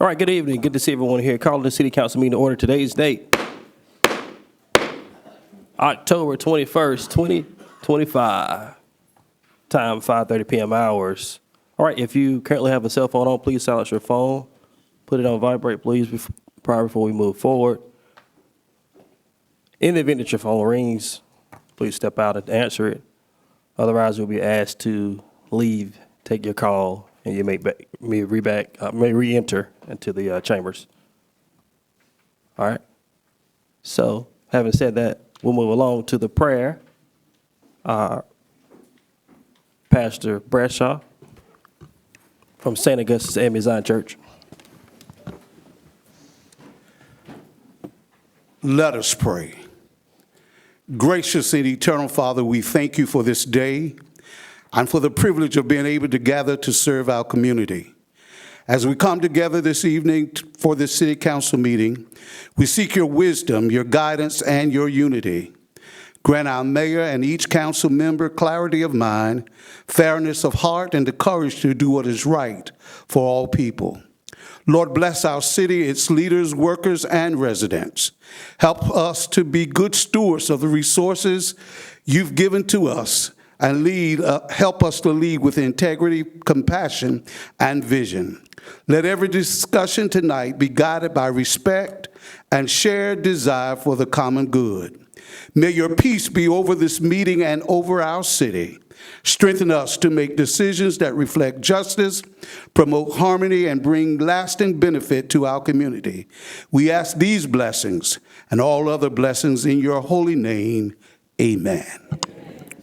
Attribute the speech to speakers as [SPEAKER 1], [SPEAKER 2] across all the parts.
[SPEAKER 1] All right, good evening. Good to see everyone here. Calling the City Council meeting to order. Today's date, October 21st, 2025. Time, 5:30 p.m. hours. All right, if you currently have a cell phone on, please silence your phone. Put it on vibrate, please, before we move forward. In the event that your phone rings, please step out and answer it. Otherwise, you'll be asked to leave, take your call, and you may re-enter into the chambers. All right. So, having said that, we'll move along to the prayer. Pastor Bradshaw from St. Augustus A.M.E. Zion Church.
[SPEAKER 2] Let us pray. Gracious and eternal Father, we thank you for this day and for the privilege of being able to gather to serve our community. As we come together this evening for this City Council meeting, we seek your wisdom, your guidance, and your unity. Grant our mayor and each council member clarity of mind, fairness of heart, and the courage to do what is right for all people. Lord, bless our city, its leaders, workers, and residents. Help us to be good stewards of the resources you've given to us, and help us to lead with integrity, compassion, and vision. Let every discussion tonight be guided by respect and shared desire for the common good. May your peace be over this meeting and over our city. Strengthen us to make decisions that reflect justice, promote harmony, and bring lasting benefit to our community. We ask these blessings and all other blessings in your holy name. Amen.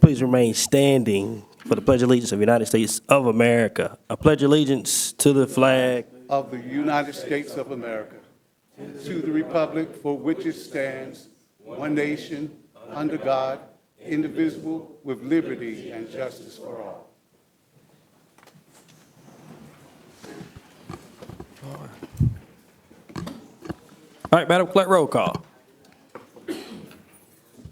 [SPEAKER 1] Please remain standing for the Pledge of Allegiance of the United States of America. I pledge allegiance to the flag
[SPEAKER 2] of the United States of America, to the republic for which it stands, one nation, under God, indivisible, with liberty and justice for all.
[SPEAKER 1] All right, Madam Clerk, roll call.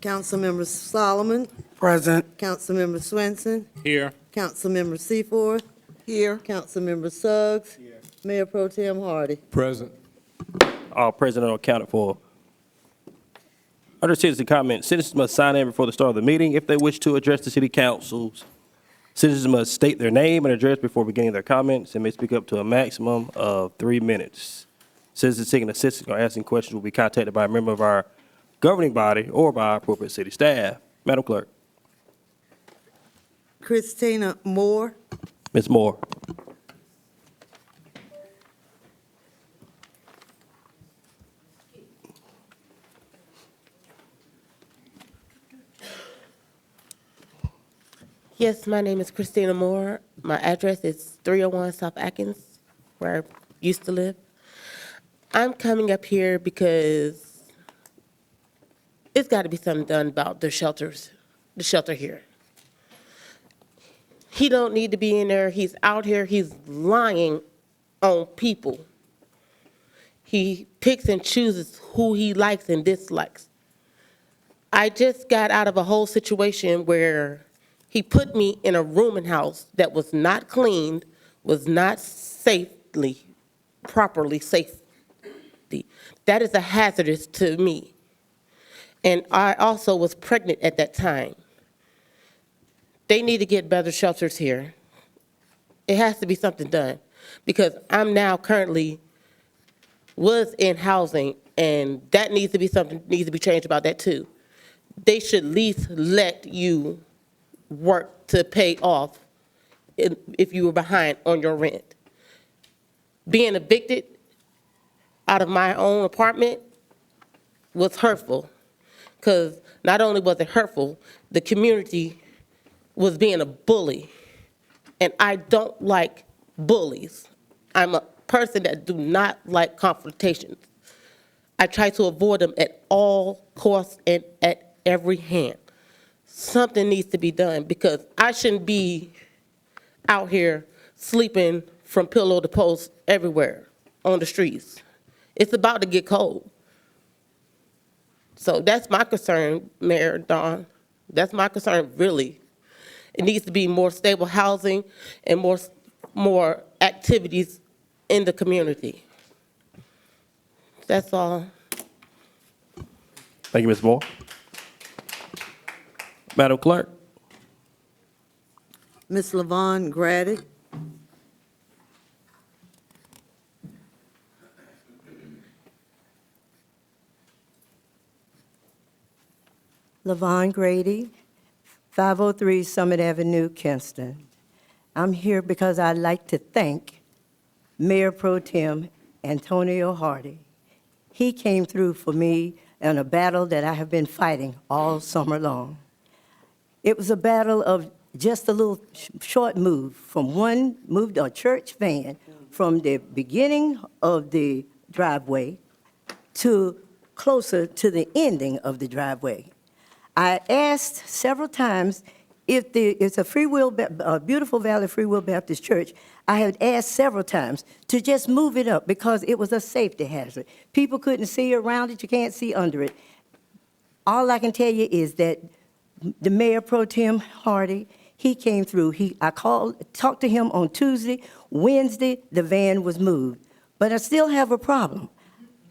[SPEAKER 3] Councilmember Solomon.
[SPEAKER 4] Present.
[SPEAKER 3] Councilmember Swenson.
[SPEAKER 4] Here.
[SPEAKER 3] Councilmember Seaforth.
[SPEAKER 4] Here.
[SPEAKER 3] Councilmember Suggs. Here. Mayor Pro Tem Hardy.
[SPEAKER 4] Present.
[SPEAKER 1] All present and accounted for. Under citizen comment, citizens must sign in before the start of the meeting. If they wish to address the city councils, citizens must state their name and address before beginning their comments and may speak up to a maximum of 3 minutes. Citizens seeking assistance or asking questions will be contacted by a member of our governing body or by our appropriate city staff. Madam Clerk.
[SPEAKER 3] Christina Moore.
[SPEAKER 1] Ms. Moore.
[SPEAKER 5] Yes, my name is Christina Moore. My address is 301 South Atkins, where I used to live. I'm coming up here because it's got to be something done about the shelter here. He don't need to be in there. He's out here. He's lying on people. He picks and chooses who he likes and dislikes. I just got out of a whole situation where he put me in a rooming house that was not cleaned, was not properly safe. That is a hazardous to me. And I also was pregnant at that time. They need to get better shelters here. It has to be something done because I'm now currently was in housing, and that needs to be changed about that too. They should at least let you work to pay off if you were behind on your rent. Being evicted out of my own apartment was hurtful because not only was it hurtful, the community was being a bully, and I don't like bullies. I'm a person that do not like confrontations. I try to avoid them at all costs and at every hand. Something needs to be done because I shouldn't be out here sleeping from pillow to post everywhere on the streets. It's about to get cold. So that's my concern, Mayor Don. That's my concern, really. It needs to be more stable housing and more activities in the community. That's all.
[SPEAKER 1] Thank you, Ms. Moore. Madam Clerk?
[SPEAKER 3] Ms. LaVon Grady.
[SPEAKER 4] LaVon Grady, 503 Summit Avenue, Kinston. I'm here because I'd like to thank Mayor Pro Tem Antonio Hardy. He came through for me in a battle that I have been fighting all summer long. It was a battle of just a little short move from a church van from the beginning of the driveway to closer to the ending of the driveway. I asked several times if it's a Beautiful Valley Free Will Baptist Church. I had asked several times to just move it up because it was a safety hazard. People couldn't see around it, you can't see under it. All I can tell you is that the Mayor Pro Tem Hardy, he came through. I talked to him on Tuesday. Wednesday, the van was moved. But I still have a problem.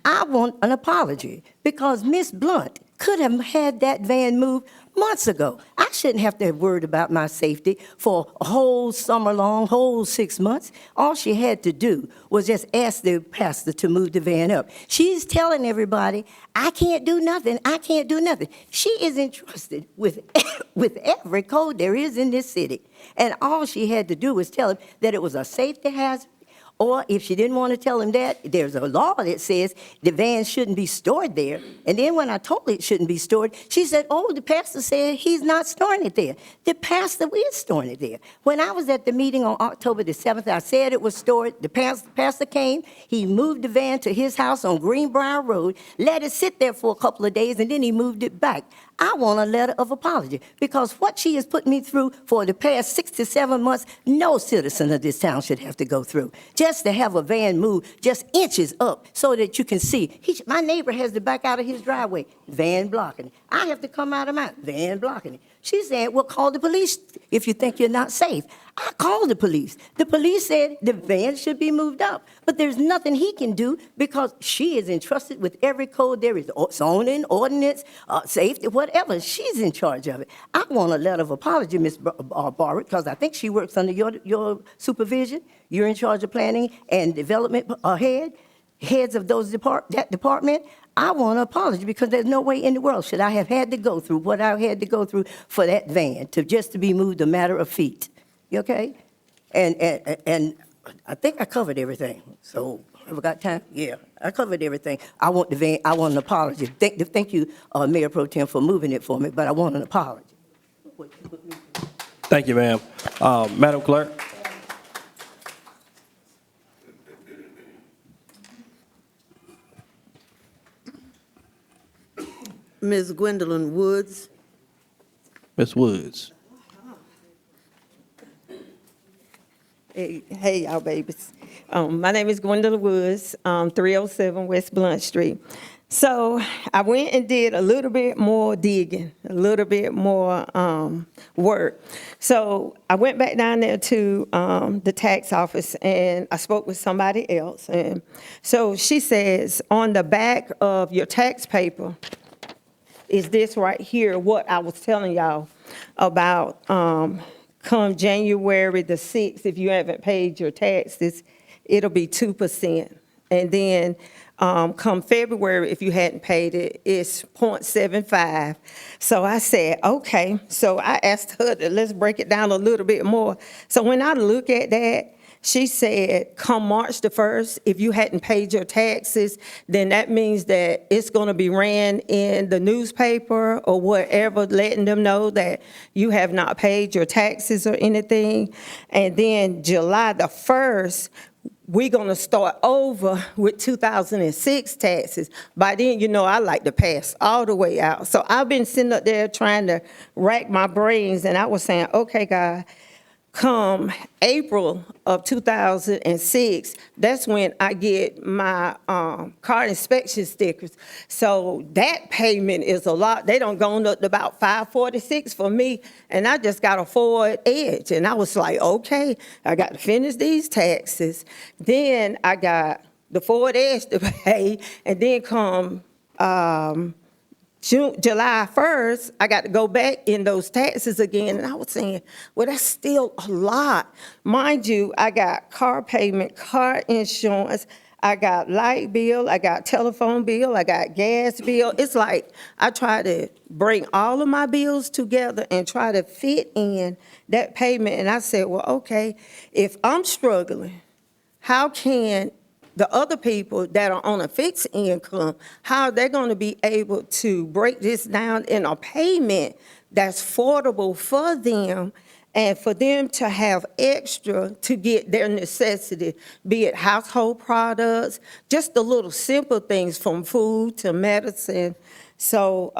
[SPEAKER 4] I want an apology because Miss Blount could have had that van moved months ago. I shouldn't have to have worried about my safety for a whole summer long, whole 6 months. All she had to do was just ask the pastor to move the van up. She's telling everybody, I can't do nothing, I can't do nothing. She is entrusted with, with every code there is in this city. And all she had to do was tell him that it was a safety hazard. Or if she didn't want to tell him that, there's a law that says the van shouldn't be stored there. And then when I told her it shouldn't be stored, she said, oh, the pastor said he's not storing it there. The pastor is storing it there. When I was at the meeting on October the 7th, I said it was stored. The pastor came, he moved the van to his house on Greenbrier Road, let it sit there for a couple of days, and then he moved it back. I want a letter of apology because what she has put me through for the past 6 to 7 months, no citizen of this town should have to go through. Just to have a van move just inches up so that you can see. My neighbor has to back out of his driveway, van blocking it. I have to come out of mine, van blocking it. She said, well, call the police if you think you're not safe. I called the police. The police said the van should be moved up, but there's nothing he can do because she is entrusted with every code there is, zoning, ordinance, safety, whatever. She's in charge of it. I want a letter of apology, Ms. Barrett, because I think she works under your supervision. You're in charge of planning and development heads of that department. I want an apology because there's no way in the world should I have had to go through what I had to go through for that van to be moved a matter of feet. You okay? And I think I covered everything. So have I got time? Yeah, I covered everything. I want the van. I want an apology. Thank you, Mayor Pro Tem, for moving it for me. But I want an apology.
[SPEAKER 1] Thank you, ma'am. Madam Clerk?
[SPEAKER 3] Ms. Gwendolyn Woods.
[SPEAKER 1] Ms. Woods?
[SPEAKER 6] Hey, y'all babies. My name is Gwendolyn Woods, 307 West Blount Street. So I went and did a little bit more digging, a little bit more work. So I went back down there to the tax office and I spoke with somebody else. And so she says, on the back of your tax paper is this right here, what I was telling y'all about come January the 6th, if you haven't paid your taxes, it'll be 2%. And then come February, if you hadn't paid it, it's 0.75. So I said, okay. So I asked her to let's break it down a little bit more. So when I look at that, she said, come March the 1st, if you hadn't paid your taxes, then that means that it's going to be ran in the newspaper or whatever, letting them know that you have not paid your taxes or anything. And then July the 1st, we're going to start over with 2006 taxes. By then, you know, I like to pass all the way out. So I've been sitting up there trying to rack my brains, and I was saying, okay, God, come April of 2006, that's when I get my car inspection stickers. So that payment is a lot. They don't go up to about $546 for me, and I just got a Ford Edge. And I was like, okay, I got to finish these taxes. Then I got the Ford Edge to pay, and then come July 1st, I got to go back in those taxes again. And I was saying, well, that's still a lot. Mind you, I got car payment, car insurance, I got light bill, I got telephone bill, I got gas bill. It's like I try to bring all of my bills together and try to fit in that payment. And I said, well, okay, if I'm struggling, how can the other people that are on a fixed income, how are they going to be able to break this down in a payment that's affordable for them and for them to have extra to get their necessity, be it household products, just the little simple things from food to medicine. So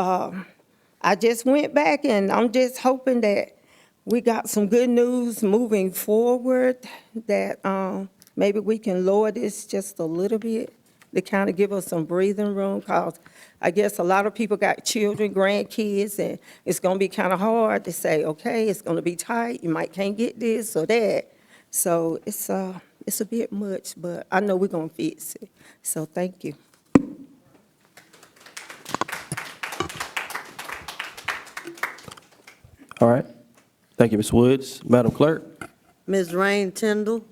[SPEAKER 6] I just went back, and I'm just hoping that we got some good news moving forward, that maybe we can lower this just a little bit to kind of give us some breathing room, because I guess a lot of people got children, grandkids, and it's going to be kind of hard to say, okay, it's going to be tight, you might can't get this or that. So it's a bit much, but I know we're going to fix it. So thank you.
[SPEAKER 1] All right. Thank you, Ms. Woods. Madam Clerk?
[SPEAKER 3] Ms. Rain Tindall.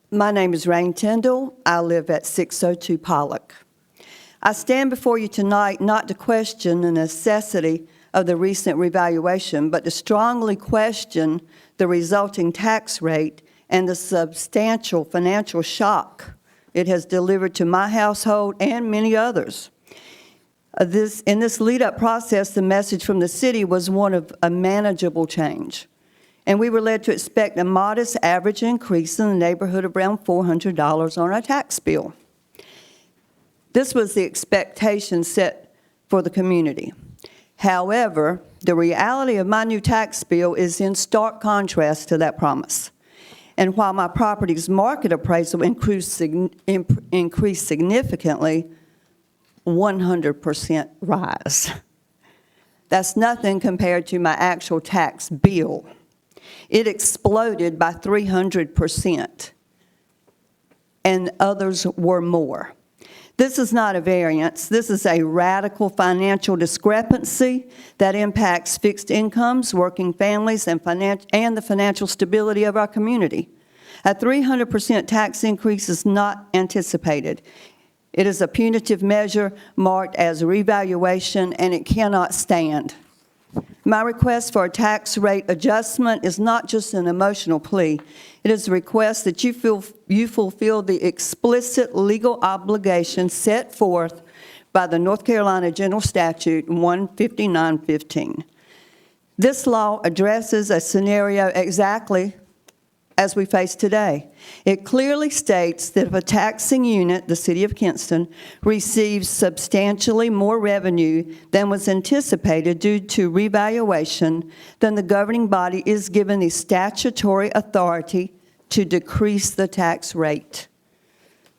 [SPEAKER 7] My name is Rain Tyndall. I live at 602 Pollock. I stand before you tonight not to question the necessity of the recent revaluation, but to strongly question the resulting tax rate and the substantial financial shock it has delivered to my household and many others. In this lead-up process, the message from the city was one of a manageable change, and we were led to expect a modest average increase in the neighborhood of around $400 on our tax bill. This was the expectation set for the community. However, the reality of my new tax bill is in stark contrast to that promise. And while my property's market appraisal increased significantly, 100% rise. That's nothing compared to my actual tax bill. It exploded by 300%, and others were more. This is not a variance. This is a radical financial discrepancy that impacts fixed incomes, working families, and the financial stability of our community. A 300% tax increase is not anticipated. It is a punitive measure marked as a revaluation, and it cannot stand. My request for a tax rate adjustment is not just an emotional plea. It is a request that you fulfill the explicit legal obligation set forth by the North Carolina General Statute 15915. This law addresses a scenario exactly as we face today. It clearly states that if a taxing unit, the City of Kinston, receives substantially more revenue than was anticipated due to revaluation, then the governing body is given the statutory authority to decrease the tax rate.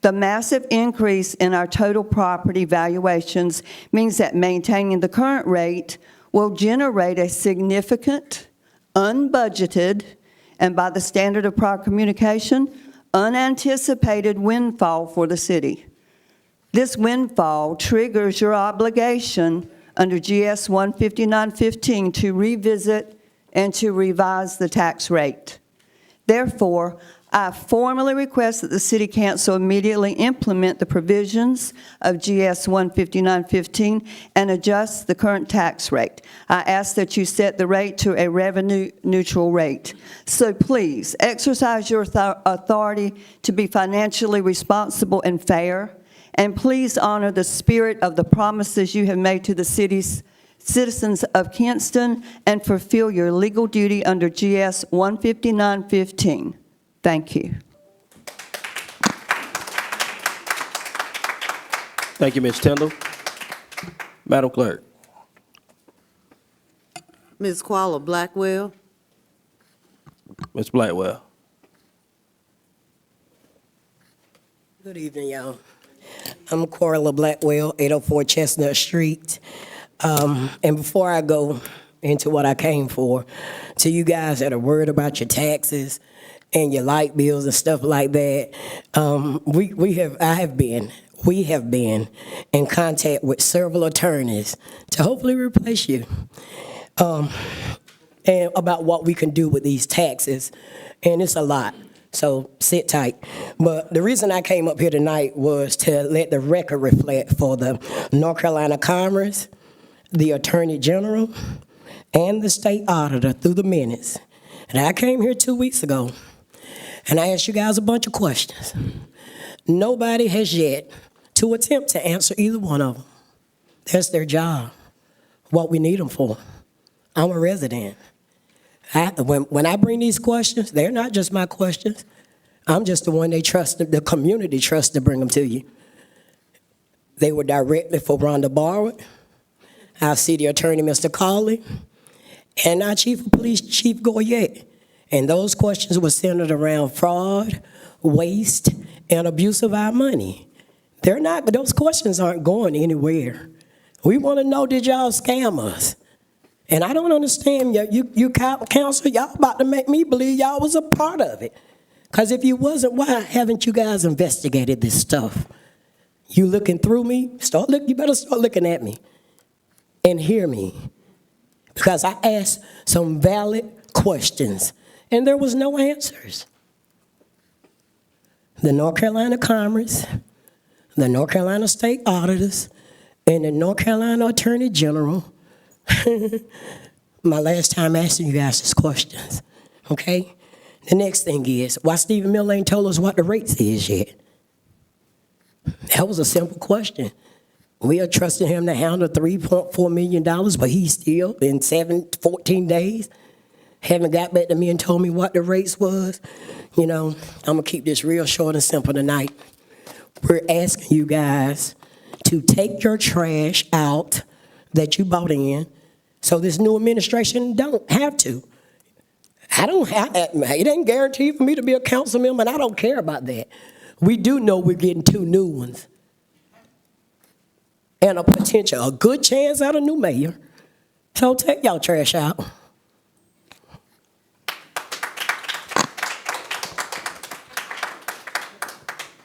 [SPEAKER 7] The massive increase in our total property valuations means that maintaining the current rate will generate a significant, unbudgeted, and by the standard of prior communication, unanticipated windfall for the city. This windfall triggers your obligation under GS 15915 to revisit and to revise the tax rate. Therefore, I formally request that the City Council immediately implement the provisions of GS 15915 and adjust the current tax rate. I ask that you set the rate to a revenue-neutral rate. So please, exercise your authority to be financially responsible and fair, and please honor the spirit of the promises you have made to the city's citizens of Kinston and fulfill your legal duty under GS 15915. Thank you.
[SPEAKER 1] Thank you, Ms. Tyndall. Madam Clerk?
[SPEAKER 3] Ms. Qualla Blackwell.
[SPEAKER 1] Ms. Blackwell?
[SPEAKER 8] Good evening, y'all. I'm Corla Blackwell, 804 Chestnut Street. And before I go into what I came for. To you guys that are worried about your taxes and your light bills and stuff like that, we have been in contact with several attorneys to hopefully replace you, and about what we can do with these taxes, and it's a lot. So sit tight. But the reason I came up here tonight was to let the record reflect for the North Carolina Commerce, the Attorney General, and the State Auditor through the minutes. And I came here 2 weeks ago, and I asked you guys a bunch of questions. Nobody has yet to attempt to answer either one of them. That's their job, what we need them for. I'm a resident. When I bring these questions, they're not just my questions. I'm just the one they trust, the community trusts to bring them to you. They were directly for Rhonda Barwood, our city attorney, Mr. Cauley, and our chief of police, Chief Goyette. And those questions were centered around fraud, waste, and abuse of our money. Those questions aren't going anywhere. We want to know, did y'all scam us? And I don't understand, you counsel, y'all about to make me believe y'all was a part of it. Because if you wasn't, why haven't you guys investigated this stuff? You looking through me? You better start looking at me and hear me. Because I asked some valid questions, and there was no answers. The North Carolina Commerce, the North Carolina State Auditors, and the North Carolina Attorney General. My last time asking you guys these questions, okay? The next thing is, why Stephen Miller ain't told us what the rates is yet? That was a simple question. We are trusting him to handle $3.4 million, but he's still, in 14 days, haven't got back to me and told me what the rates was. You know, I'm going to keep this real short and simple tonight. We're asking you guys to take your trash out that you bought in, so this new administration don't have to. It ain't guaranteed for me to be a council member, and I don't care about that. We do know we're getting 2 new ones. And a good chance at a new mayor. So take y'all trash out.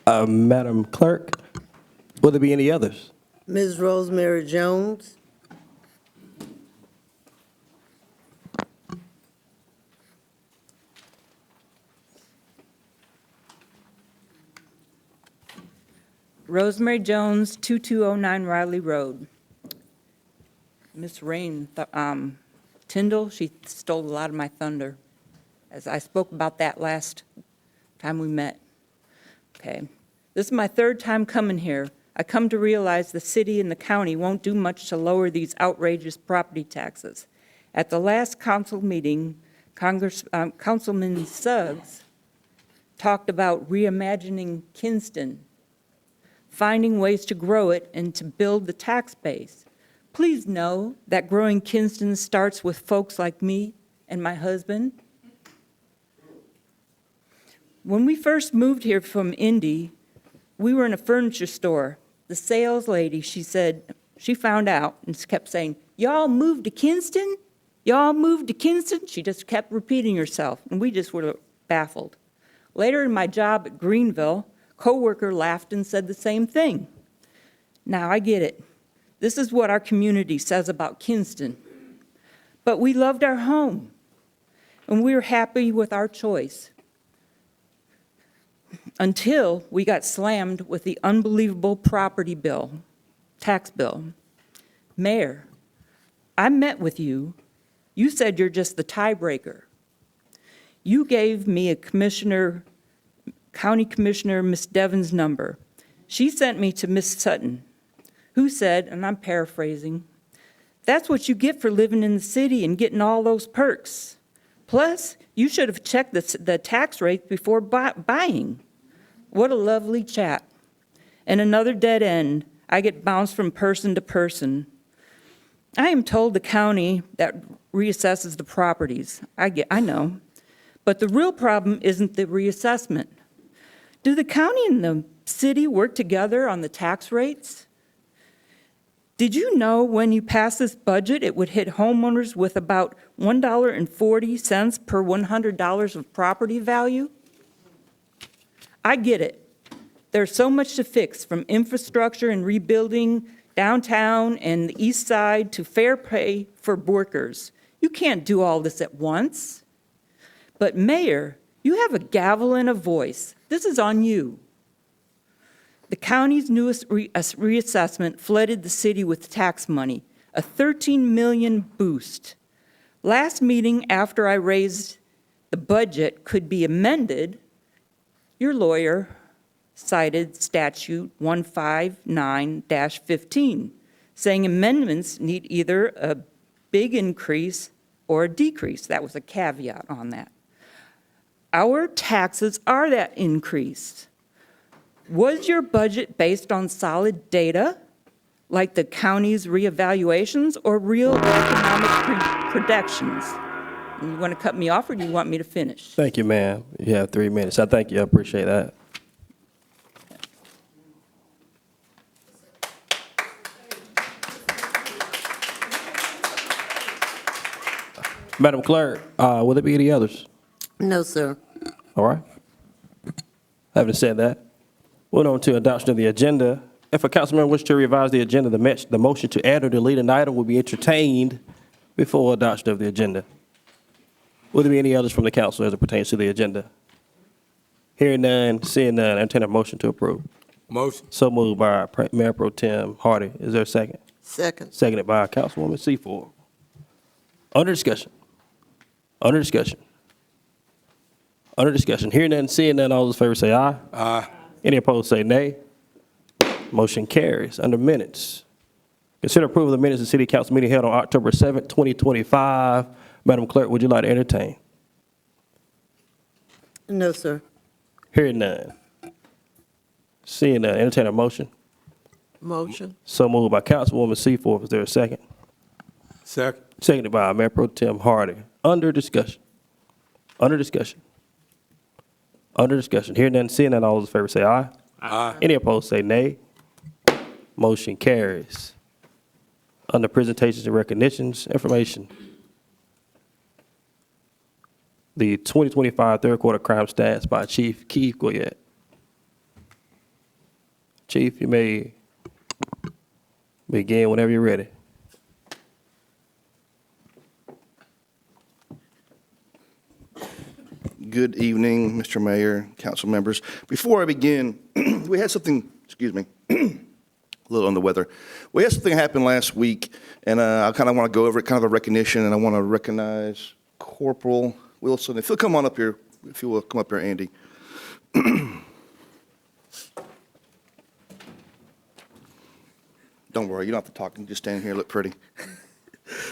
[SPEAKER 1] Madam Clerk, will there be any others?
[SPEAKER 3] Ms. Rosemary Jones.
[SPEAKER 9] Rosemary Jones, 2209 Riley Road. Miss Rain Tyndall, she stole a lot of my thunder, as I spoke about that last time we met. Okay, this is my 3rd time coming here. I come to realize the city and the county won't do much to lower these outrageous property taxes. At the last council meeting, Councilman Suggs talked about reimagining Kinston, finding ways to grow it and to build the tax base. Please know that growing Kinston starts with folks like me and my husband. When we first moved here from Indy, we were in a furniture store. The sales lady, she said, she found out and kept saying, "Y'all moved to Kinston? Y'all moved to Kinston?" She just kept repeating herself, and we just were baffled. Later in my job at Greenville, coworker laughed and said the same thing. Now I get it. This is what our community says about Kinston. But we loved our home, and we were happy with our choice. Until we got slammed with the unbelievable property bill, tax bill. Mayor, I met with you. You said you're just the tiebreaker. You gave me a county commissioner, Miss Devon's number. She sent me to Miss Sutton, who said, and I'm paraphrasing, "That's what you get for living in the city and getting all those perks. Plus, you should have checked the tax rate before buying." What a lovely chat. And another dead end. I get bounced from person to person. I am told the county that reassesses the properties. I know. But the real problem isn't the reassessment. Do the county and the city work together on the tax rates? Did you know when you passed this budget, it would hit homeowners with about $1.40 per $100 of property value? I get it. There's so much to fix, from infrastructure and rebuilding downtown and the east side to fair pay for workers. You can't do all this at once. But Mayor, you have a gavel and a voice. This is on you. The county's newest reassessment flooded the city with tax money, a $13 million boost. Last meeting, after I raised the budget could be amended, your lawyer cited statute 159-15, saying amendments need either a big increase or a decrease. That was a caveat on that. Our taxes are that increase. Was your budget based on solid data, like the county's reevaluations, or real economic projections? You want to cut me off, or do you want me to finish?
[SPEAKER 1] Thank you, ma'am. You have 3 minutes. I thank you. I appreciate that. Madam Clerk, will there be any others?
[SPEAKER 3] No, sir.
[SPEAKER 1] All right. Having said that, we're on to adoption of the agenda. If a council member wishes to revise the agenda, the motion to add or delete an item will be entertained before adoption of the agenda. Will there be any others from the council as it pertains to the agenda? Hearing none, seeing none, entertain a motion to approve.
[SPEAKER 10] Motion.
[SPEAKER 1] So moved by Mayor Pro Tem Hardy. Is there a second?
[SPEAKER 3] Second.
[SPEAKER 1] Seconded by Councilwoman Seaforth. Under discussion. Under discussion. Under discussion. Hearing none, seeing none, all those in favor say aye.
[SPEAKER 10] Aye.
[SPEAKER 1] Any opposed say nay. Motion carries. Under minutes. Consider approval of the minutes of the City Council meeting held on October 7th, 2025. Madam Clerk, would you like to entertain?
[SPEAKER 3] No, sir.
[SPEAKER 1] Hearing none. Seeing none, entertain a motion.
[SPEAKER 3] Motion.
[SPEAKER 1] So moved by Councilwoman Seaforth. Is there a second?
[SPEAKER 10] Second.
[SPEAKER 1] Seconded by Mayor Pro Tem Hardy. Under discussion. Under discussion. Under discussion. Hearing none, seeing none, all those in favor say aye.
[SPEAKER 10] Aye.
[SPEAKER 1] Any opposed say nay. Motion carries. Under presentations and recognitions, information. The 2025 third quarter crime stats by Chief Keith Goyette. Chief, you may begin whenever you're ready.
[SPEAKER 11] Good evening, Mr. Mayor, council members. Before I begin, we had something, excuse me, a little on the weather. We had something happen last week, and I kind of want to go over it, kind of a recognition, and I want to recognize Corporal Wilson. If you'll come on up here, if you will come up here, Andy. Don't worry, you don't have to talk. You just stand here, look pretty.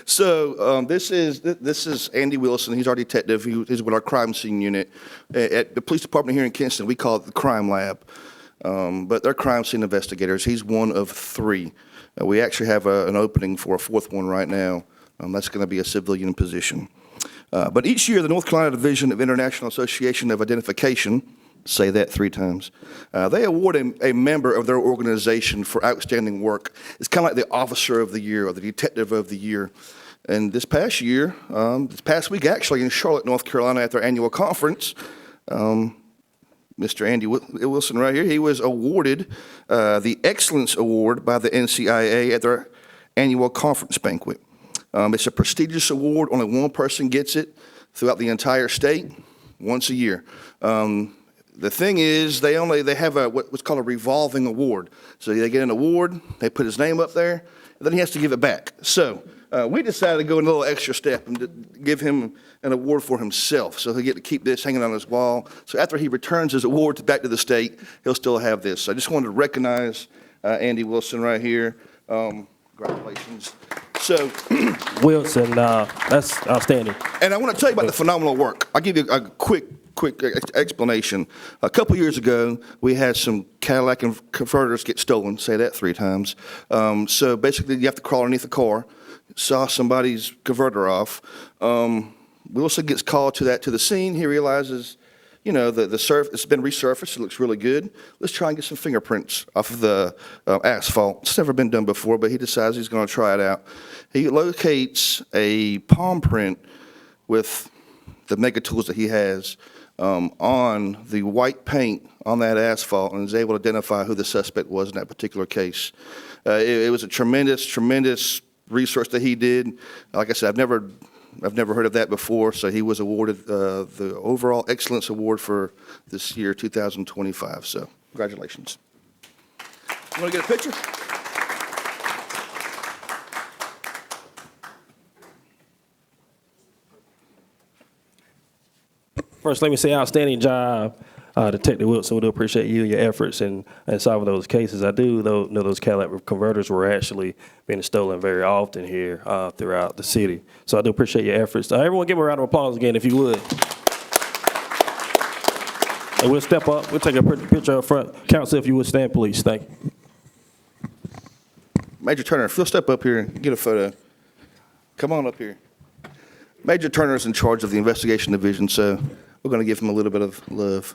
[SPEAKER 11] So this is Andy Wilson. He's our detective. He's with our crime scene unit at the police department here in Kinston. We call it the crime lab, but they're crime scene investigators. He's one of 3. We actually have an opening for a 4th one right now. That's going to be a civilian position. But each year, the North Carolina Division of International Association of Identification, say that 3 times, they award a member of their organization for outstanding work. It's kind of like the officer of the year or the detective of the year. And this past year, this past week actually in Charlotte, North Carolina at their annual conference, Mr. Andy Wilson right here, he was awarded the Excellence Award by the NCIA at their annual conference banquet. It's a prestigious award. Only one person gets it throughout the entire state, once a year. The thing is, they have what's called a revolving award. So they get an award, they put his name up there, and then he has to give it back. So we decided to go a little extra step and to give him an award for himself. So he'll get to keep this hanging on his wall. So after he returns his award back to the state, he'll still have this. So I just wanted to recognize Andy Wilson right here. Congratulations. So
[SPEAKER 1] Wilson, that's outstanding.
[SPEAKER 11] And I want to tell you about the phenomenal work. I'll give you a quick explanation. A couple years ago, we had some Cadillac converters get stolen. Say that 3 times. So basically, you have to crawl underneath the car, saw somebody's converter off. Wilson gets called to the scene. He realizes you know, it's been resurfaced, it looks really good. Let's try and get some fingerprints off of the asphalt. It's never been done before, but he decides he's going to try it out. He locates a palm print with the mega tools that he has on the white paint on that asphalt, and is able to identify who the suspect was in that particular case. It was a tremendous research that he did. Like I said, I've never heard of that before, so he was awarded the overall excellence award for this year, 2025. So congratulations. You want to get a picture?
[SPEAKER 1] First, let me say outstanding job, Detective Wilson. We do appreciate you and your efforts in solving those cases. I do know those catalytic converters were actually being stolen very often here throughout the city. So I do appreciate your efforts. Everyone give a round of applause again, if you would. And we'll step up. We'll take a picture up front. Council, if you would stand, please. Thank you.
[SPEAKER 11] Major Turner, if you'll step up here and get a photo. Come on up here. Major Turner is in charge of the investigation division, so we're going to give him a little bit of love.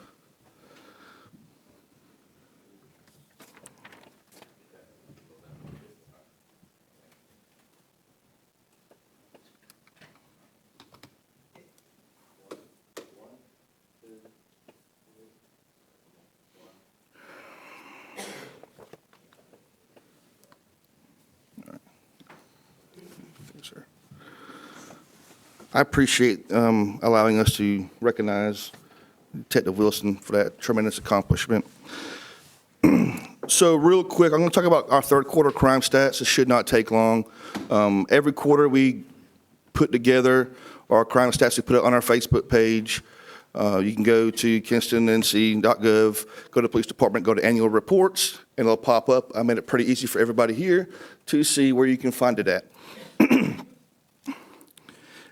[SPEAKER 11] I appreciate allowing us to recognize Detective Wilson for that tremendous accomplishment. So real quick, I'm going to talk about our third quarter crime stats. It should not take long. Every quarter we put together our crime stats. We put it on our Facebook page. You can go to kinstonnc.gov, go to the police department, go to annual reports, and it'll pop up. I made it pretty easy for everybody here to see where you can find it at.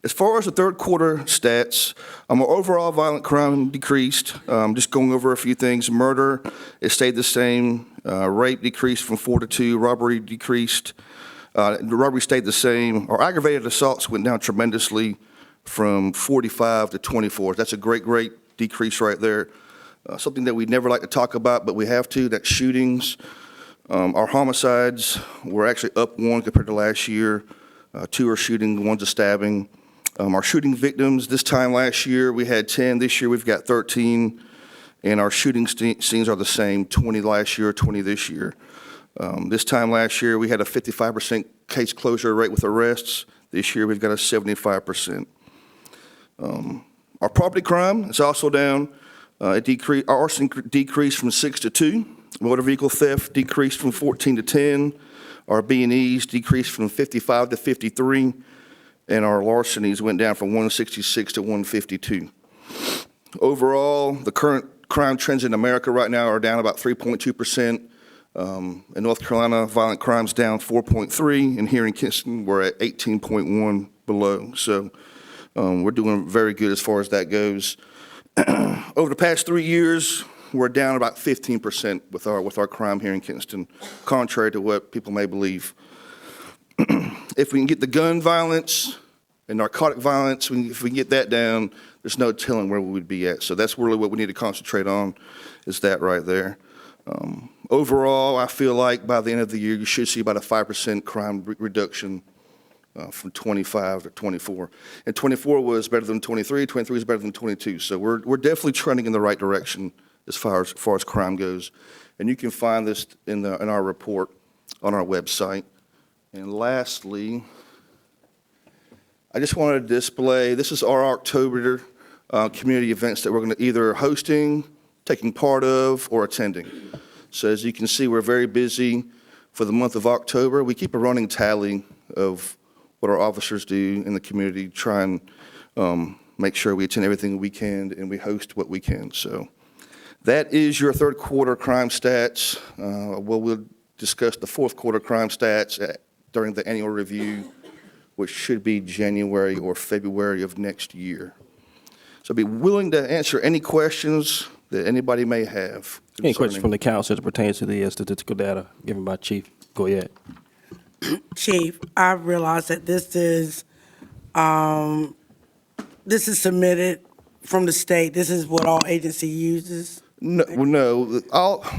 [SPEAKER 11] As far as the third quarter stats, our overall violent crime decreased. Just going over a few things. Murder, it stayed the same. Rape decreased from 4 to 2. Robbery decreased. The robbery stayed the same. Our aggravated assaults went down tremendously from 45 to 24. That's a great decrease right there. Something that we never like to talk about, but we have to, that's shootings. Our homicides were actually up 1 compared to last year. 2 are shooting, 1's a stabbing. Our shooting victims, this time last year, we had 10. This year, we've got 13. And our shooting scenes are the same, 20 last year, 20 this year. This time last year, we had a 55% case closure rate with arrests. This year, we've got a 75%. Our property crime is also down. Our arson decreased from 6 to 2. Motor vehicle theft decreased from 14 to 10. Our B&Es decreased from 55 to 53. And our larcenies went down from 166 to 152. Overall, the current crime trends in America right now are down about 3.2%. In North Carolina, violent crime's down 4.3%, and here in Kinston, we're at 18.1 below. So we're doing very good as far as that goes. Over the past 3 years, we're down about 15% with our crime here in Kinston, contrary to what people may believe. If we can get the gun violence and narcotic violence, if we can get that down, there's no telling where we would be at. So that's really what we need to concentrate on, is that right there. Overall, I feel like by the end of the year, you should see about a 5% crime reduction from 25 to 24. And 24 was better than 23, 23 is better than 22. So we're definitely trending in the right direction as far as crime goes. And you can find this in our report on our website. And lastly, I just wanted to display, this is our October community events that we're going to either hosting, taking part of, or attending. So as you can see, we're very busy for the month of October. We keep a running tally of what our officers do in the community, try and make sure we attend everything we can and we host what we can. So that is your third quarter crime stats. We'll discuss the fourth quarter crime stats during the annual review, which should be January or February of next year. So I'd be willing to answer any questions that anybody may have.
[SPEAKER 1] Any questions from the council as it pertains to the statistical data given by Chief Goyette?
[SPEAKER 12] Chief, I realize that this is submitted from the state, this is what all agency uses?
[SPEAKER 11] No,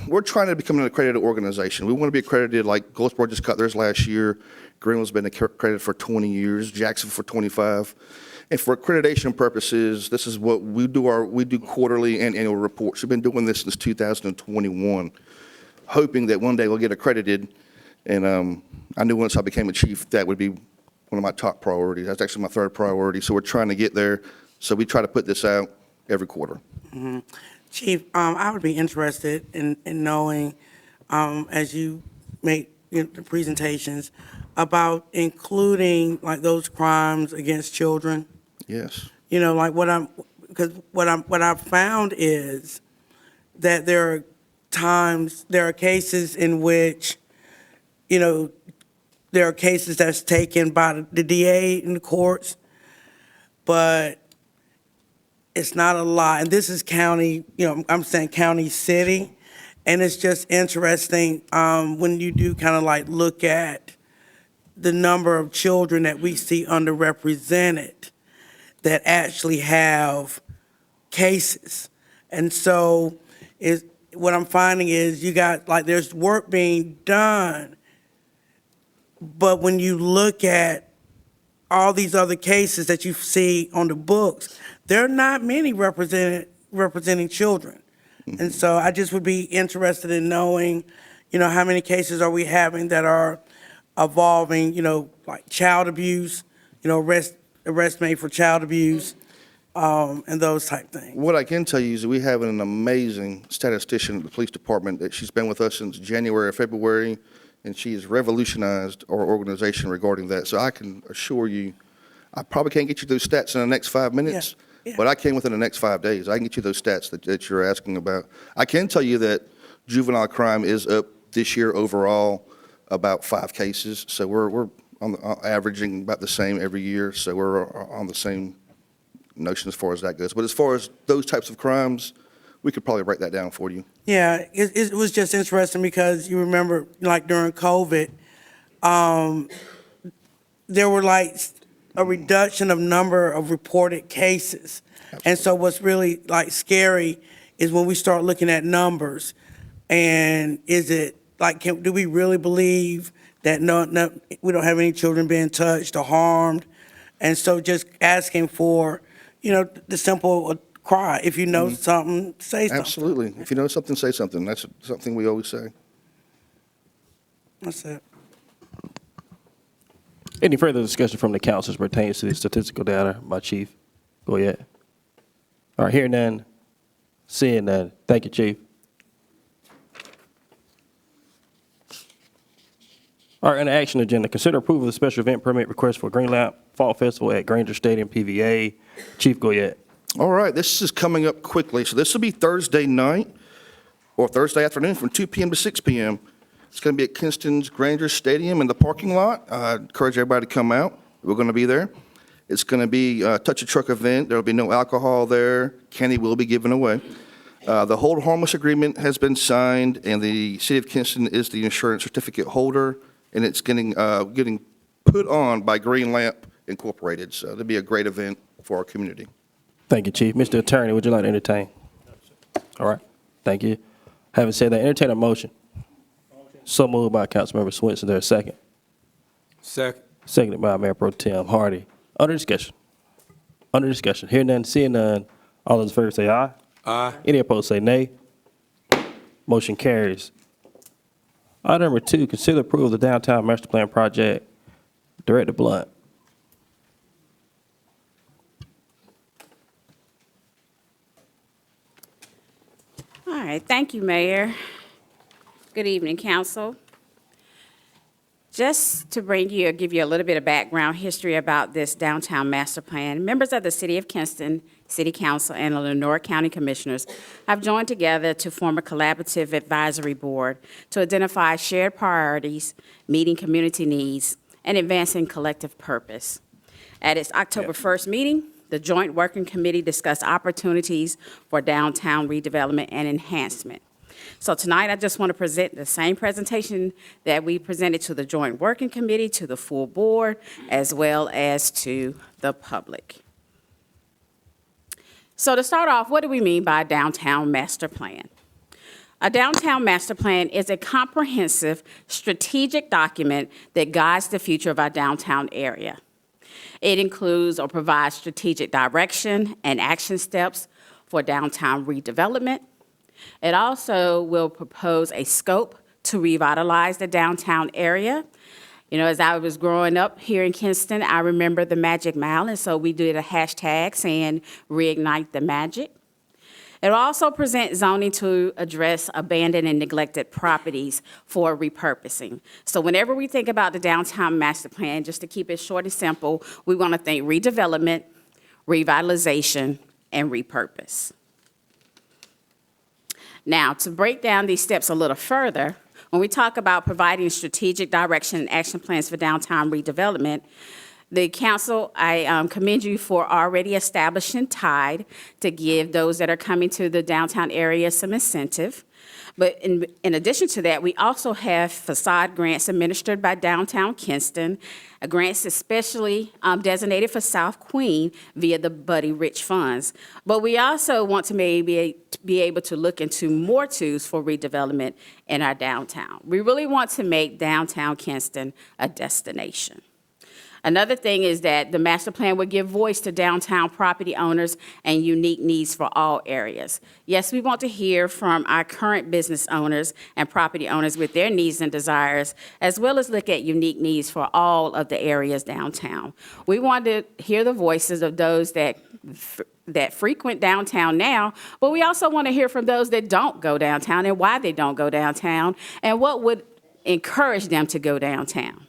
[SPEAKER 11] we're trying to become an accredited organization. We want to be accredited, like Goldsboro just got theirs last year. Greenville's been accredited for 20 years, Jackson for 25. And for accreditation purposes, this is what we do. We do quarterly and annual reports. We've been doing this since 2021, hoping that one day we'll get accredited. And I knew once I became a chief, that would be one of my top priorities. That's actually my third priority. So we're trying to get there. So we try to put this out every quarter.
[SPEAKER 12] Mm-hmm. Chief, I would be interested in knowing, as you make the presentations, about including like those crimes against children.
[SPEAKER 11] Yes.
[SPEAKER 12] You know, like what I've found is that there are cases in which, you know, there are cases that's taken by the DA in the courts, but it's not a lot. And this is county, you know, I'm saying county, city. And it's just interesting when you do kind of like look at the number of children that we see underrepresented that actually have cases. And so what I'm finding is you got, like, there's work being done, but when you look at all these other cases that you see on the books, there are not many representing children. And so I just would be interested in knowing, you know, how many cases are we having that are involving, you know, like child abuse, you know, arrest made for child abuse, and those type things.
[SPEAKER 11] What I can tell you is that we have an amazing statistician at the police department that she's been with us since January or February, and she has revolutionized our organization regarding that. So I can assure you, I probably can't get you those stats in the next 5 minutes, but I can within the next 5 days. I can get you those stats that you're asking about. I can tell you that juvenile crime is up this year overall about 5 cases. So we're averaging about the same every year. So we're on the same notion as far as that goes. But as far as those types of crimes, we could probably break that down for you.
[SPEAKER 12] Yeah, it was just interesting because you remember, like during COVID, there were like a reduction of number of reported cases. Absolutely. And so what's really like scary is when we start looking at numbers, and is it like, do we really believe that we don't have any children being touched or harmed? And so just asking for, you know, the simple cry. If you know something, say something.
[SPEAKER 11] Absolutely. If you know something, say something. That's something we always say.
[SPEAKER 12] That's it.
[SPEAKER 1] Any further discussion from the council as pertains to the statistical data by Chief Goyette? All right, hearing none, seeing none. Thank you, Chief. All right, on the action agenda, consider approval of the special event permit request for Green Lamp Fall Festival at Grainger Stadium, PVA. Chief Goyette.
[SPEAKER 11] All right, this is coming up quickly. So this will be Thursday night or Thursday afternoon from 2 p.m. to 6 p.m. It's going to be at Kinston's Grainger Stadium in the parking lot. I encourage everybody to come out. We're going to be there. It's going to be a touch a truck event. There will be no alcohol there. Candy will be given away. The hold harmless agreement has been signed, and the city of Kinston is the insurance certificate holder, and it's getting put on by Green Lamp Incorporated. So it'll be a great event for our community.
[SPEAKER 1] Thank you, Chief. Mr. Attorney, would you like to entertain? All right, thank you. Having said that, entertain a motion. So moved by Councilmember Swinson. There a second?
[SPEAKER 10] Second.
[SPEAKER 1] Seconded by Mayor Pro Tem Hardy. Under discussion. Under discussion. Hearing none, seeing none. All those in favor say aye.
[SPEAKER 10] Aye.
[SPEAKER 1] Any opposed say nay. Motion carries. Item number 2, consider approval of the downtown Masterplan project. Director Blount.
[SPEAKER 13] All right, thank you, Mayor. Good evening, Council. Just to give you a little bit of background history about this downtown master plan, members of the City of Kinston, City Council, and the Lenore County Commissioners have joined together to form a collaborative advisory board to identify shared priorities, meeting community needs, and advancing collective purpose. At its October 1st meeting, the Joint Working Committee discussed opportunities for downtown redevelopment and enhancement. So tonight, I just want to present the same presentation that we presented to the Joint Working Committee, to the full board, as well as to the public. So to start off, what do we mean by a downtown master plan? A downtown master plan is a comprehensive strategic document that guides the future of our downtown area. It includes or provides strategic direction and action steps for downtown redevelopment. It also will propose a scope to revitalize the downtown area. You know, as I was growing up here in Kinston, I remember the Magic Mile, and so we did a hashtag saying reignite the magic. It will also present zoning to address abandoned and neglected properties for repurposing. So whenever we think about the downtown master plan, just to keep it short and simple, we want to think redevelopment, revitalization, and repurpose. Now, to break down these steps a little further, when we talk about providing strategic direction and action plans for downtown redevelopment, the council, I commend you for already establishing TIDE to give those that are coming to the downtown area some incentive. But in addition to that, we also have facade grants administered by Downtown Kinston, grants especially designated for South Queen via the Buddy Rich funds. But we also want to maybe be able to look into more tools for redevelopment in our downtown. We really want to make downtown Kinston a destination. Another thing is that the master plan would give voice to downtown property owners and unique needs for all areas. Yes, we want to hear from our current business owners and property owners with their needs and desires, as well as look at unique needs for all of the areas downtown. We want to hear the voices of those that frequent downtown now, but we also want to hear from those that don't go downtown and why they don't go downtown and what would encourage them to go downtown.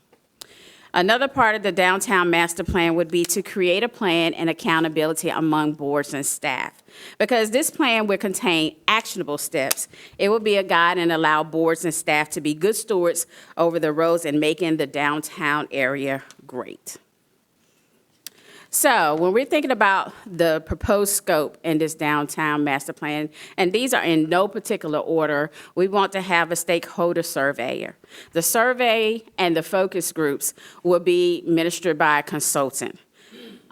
[SPEAKER 13] Another part of the downtown master plan would be to create a plan and accountability among boards and staff. Because this plan would contain actionable steps, it will be a guide and allow boards and staff to be good stewards over the roads and making the downtown area great. So when we're thinking about the proposed scope in this downtown master plan, and these are in no particular order, we want to have a stakeholder surveyor. The survey and the focus groups will be administered by a consultant.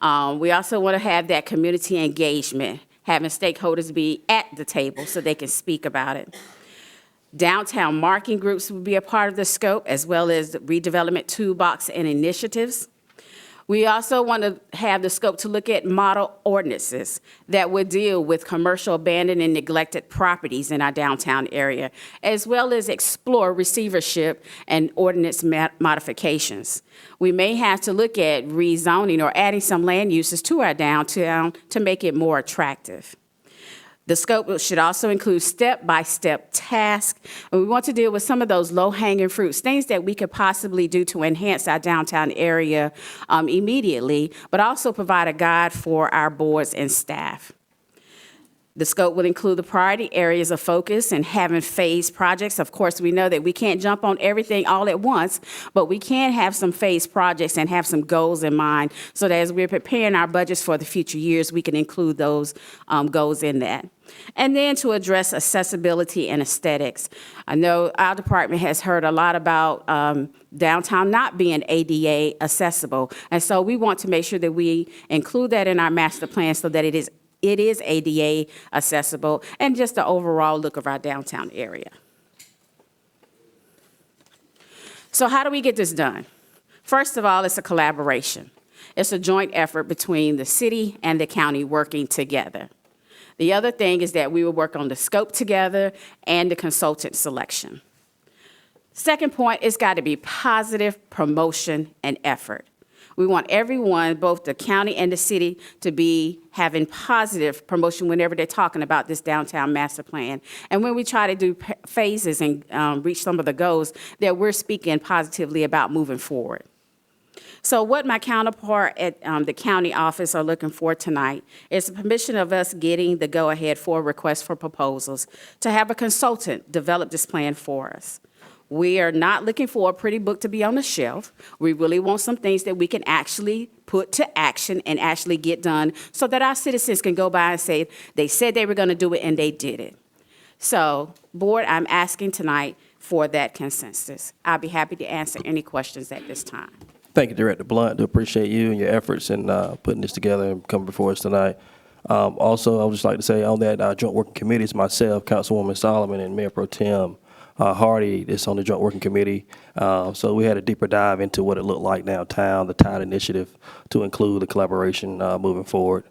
[SPEAKER 13] We also want to have that community engagement, having stakeholders be at the table so they can speak about it. Downtown marketing groups will be a part of the scope, as well as the redevelopment toolbox and initiatives. We also want to have the scope to look at model ordinances that would deal with commercial abandoned and neglected properties in our downtown area, as well as explore receivership and ordinance modifications. We may have to look at rezoning or adding some land uses to our downtown to make it more attractive. The scope should also include step-by-step tasks, and we want to deal with some of those low-hanging fruits, things that we could possibly do to enhance our downtown area immediately, but also provide a guide for our boards and staff. The scope will include the priority areas of focus and having phased projects. Of course, we know that we can't jump on everything all at once, but we can have some phased projects and have some goals in mind so that as we're preparing our budgets for the future years, we can include those goals in that. And then to address accessibility and aesthetics. I know our department has heard a lot about downtown not being ADA accessible, and so we want to make sure that we include that in our master plan so that it is ADA accessible, and just the overall look of our downtown area. So how do we get this done? First of all, it's a collaboration. It's a joint effort between the city and the county working together. The other thing is that we will work on the scope together and the consultant selection. Second point, it's got to be positive promotion and effort. We want everyone, both the county and the city, to be having positive promotion whenever they're talking about this downtown master plan. And when we try to do phases and reach some of the goals, that we're speaking positively about moving forward. So what my counterpart at the county office are looking for tonight is the permission of us getting the go-ahead for a request for proposals to have a consultant develop this plan for us. We are not looking for a pretty book to be on the shelf. We really want some things that we can actually put to action and actually get done so that our citizens can go by and say, they said they were going to do it and they did it. So, board, I'm asking tonight for that consensus. I'll be happy to answer any questions at this time.
[SPEAKER 1] Thank you, Director Blount. Do appreciate you and your efforts in putting this together and coming before us tonight. Also, I would just like to say on that joint working committee, it's myself, Councilwoman Solomon, and Mayor Pro Tem Hardy is on the joint working committee. So we had a deeper dive into what it looked like downtown, the TIDE initiative, to include the collaboration moving forward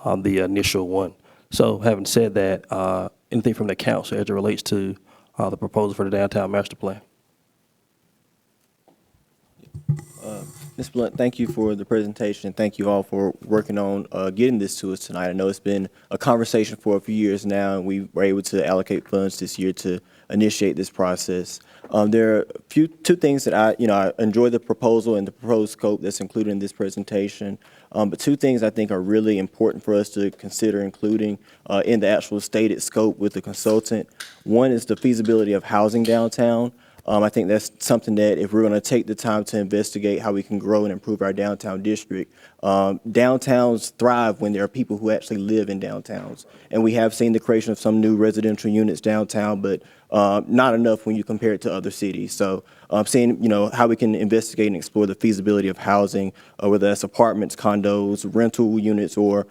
[SPEAKER 1] on the initial one. So having said that, anything from the council as it relates to the proposal for the downtown master plan?
[SPEAKER 14] Ms. Blount, thank you for the presentation. Thank you all for working on getting this to us tonight. I know it's been a conversation for a few years now, and we were able to allocate funds this year to initiate this process. There are two things that I enjoy the proposal and the proposed scope that's included in this presentation. But two things I think are really important for us to consider including in the actual stated scope with the consultant. One is the feasibility of housing downtown. I think that's something that if we're going to take the time to investigate how we can grow and improve our downtown district, downtowns thrive when there are people who actually live in downtowns. And we have seen the creation of some new residential units downtown, but not enough when you compare it to other cities. So seeing, how we can investigate and explore the feasibility of housing, whether that's apartments, condos, rental units, or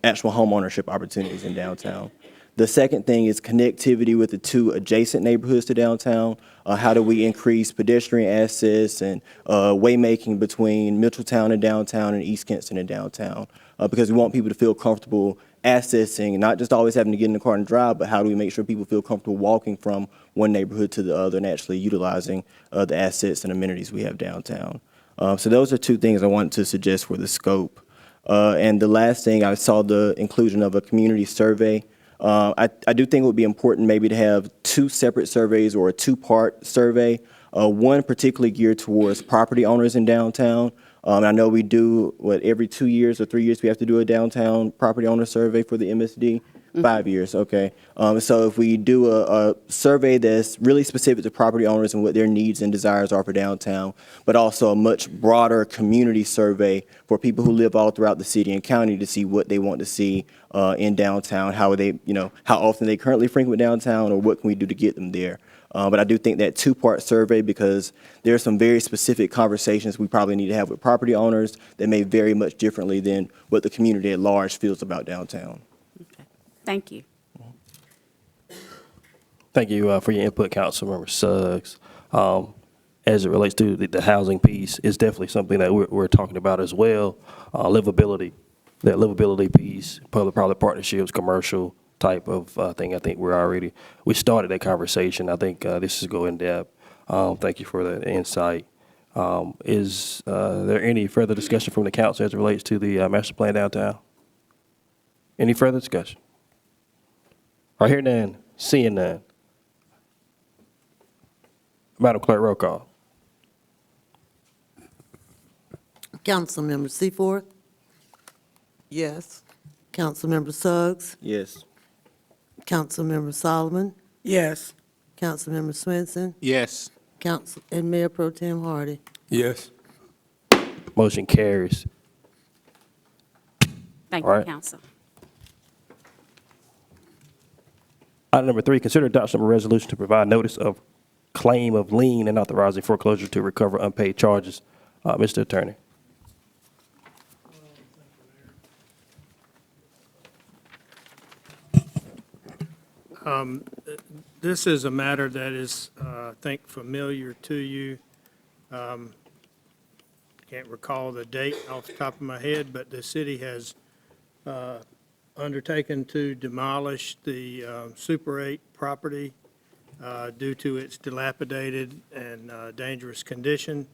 [SPEAKER 14] actual home ownership opportunities in downtown. The second thing is connectivity with the two adjacent neighborhoods to downtown. How do we increase pedestrian access and waymaking between Mitchelltown and downtown and East Kinston and downtown? Because we want people to feel comfortable accessing, not just always having to get in the car and drive, but how do we make sure people feel comfortable walking from one neighborhood to the other and actually utilizing the assets and amenities we have downtown. So those are two things I wanted to suggest for the scope. And the last thing, I saw the inclusion of a community survey. I do think it would be important maybe to have two separate surveys or a two-part survey, one particularly geared towards property owners in downtown. I know we do, every 2 years or 3 years we have to do a downtown property owner survey for the MSD? 5 years, okay. So if we do a survey that's really specific to property owners and what their needs and desires are for downtown, but also a much broader community survey for people who live all throughout the city and county to see what they want to see in downtown, how they, how often they currently frequent downtown, or what can we do to get them there. But I do think that two-part survey, because there are some very specific conversations we probably need to have with property owners that may vary much differently than what the community at large feels about downtown.
[SPEAKER 13] Thank you.
[SPEAKER 1] Thank you for your input, Councilmember Suggs. As it relates to the housing piece, it's definitely something that we're talking about as well. Livability, that livability piece, public-private partnerships, commercial type of thing. I think we started that conversation. I think this is go in depth. Thank you for the insight. Is there any further discussion from the council as it relates to the master plan downtown? Any further discussion? I hear none, seeing none. Madam Clerk, roll call.
[SPEAKER 3] Councilmember Seaforth,
[SPEAKER 12] Yes.
[SPEAKER 3] Councilmember Suggs,
[SPEAKER 14] Yes.
[SPEAKER 3] Councilmember Solomon,
[SPEAKER 12] Yes.
[SPEAKER 3] Councilmember Swenson,
[SPEAKER 10] Yes.
[SPEAKER 3] and Mayor Pro Tem Hardy.
[SPEAKER 10] Yes.
[SPEAKER 1] Motion carries.
[SPEAKER 13] Thank
[SPEAKER 1] All
[SPEAKER 13] you,
[SPEAKER 1] right.
[SPEAKER 13] Council.
[SPEAKER 1] Item number 3, consider adoption of a resolution to provide notice of claim of lien and authorizing foreclosure to recover unpaid charges. Mr. Attorney.
[SPEAKER 15] This is a matter that is, I think, familiar to you. Can't recall the date off the top of my head, but the city has undertaken to demolish the Super 8 property due to its dilapidated and dangerous condition.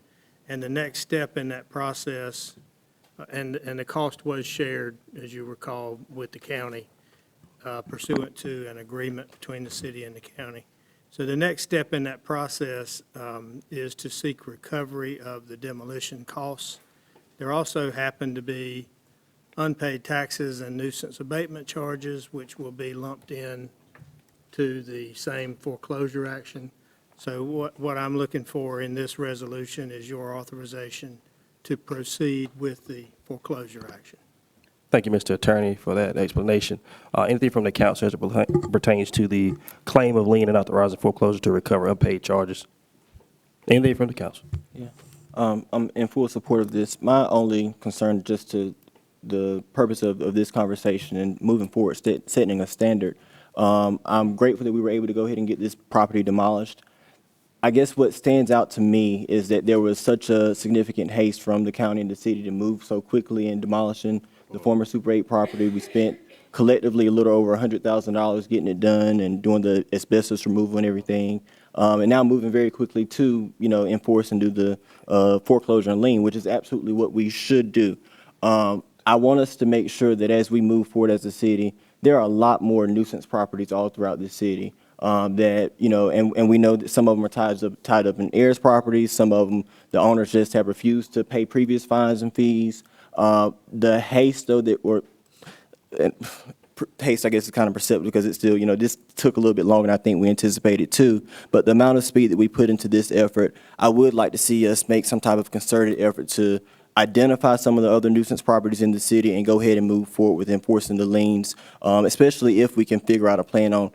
[SPEAKER 15] And the next step in that process, and the cost was shared, as you recall, with the county, pursuant to an agreement between the city and the county. So the next step in that process is to seek recovery of the demolition costs. There also happen to be unpaid taxes and nuisance abatement charges, which will be lumped in to the same foreclosure action. So what I'm looking for in this resolution is your authorization to proceed with the foreclosure action.
[SPEAKER 1] Thank you, Mr. Attorney, for that explanation. Anything from the council as it pertains to the claim of lien and authorizing foreclosure to recover unpaid charges? Anything from the council?
[SPEAKER 14] Yeah. I'm in full support of this. My only concern, just to the purpose of this conversation and moving forward, setting a standard. I'm grateful that we were able to go ahead and get this property demolished. I guess what stands out to me is that there was such a significant haste from the county and the city to move so quickly in demolishing the former Super 8 property. We spent collectively a little over $100,000 getting it done and doing the asbestos removal and everything. And now moving very quickly to, enforce and do the foreclosure and lien, which is absolutely what we should do. I want us to make sure that as we move forward as a city, there are a lot more nuisance properties all throughout the city. That, and we know that some of them are tied up in heirs properties. Some of them, the owners just have refused to pay previous fines and fees. The haste, though, haste, I guess, is kind of perceptible because it's still, this took a little bit longer than I think we anticipated too. But the amount of speed that we put into this effort, I would like to see us make some type of concerted effort to identify some of the other nuisance properties in the city and go ahead and move forward with enforcing the liens, especially if we can figure out a plan on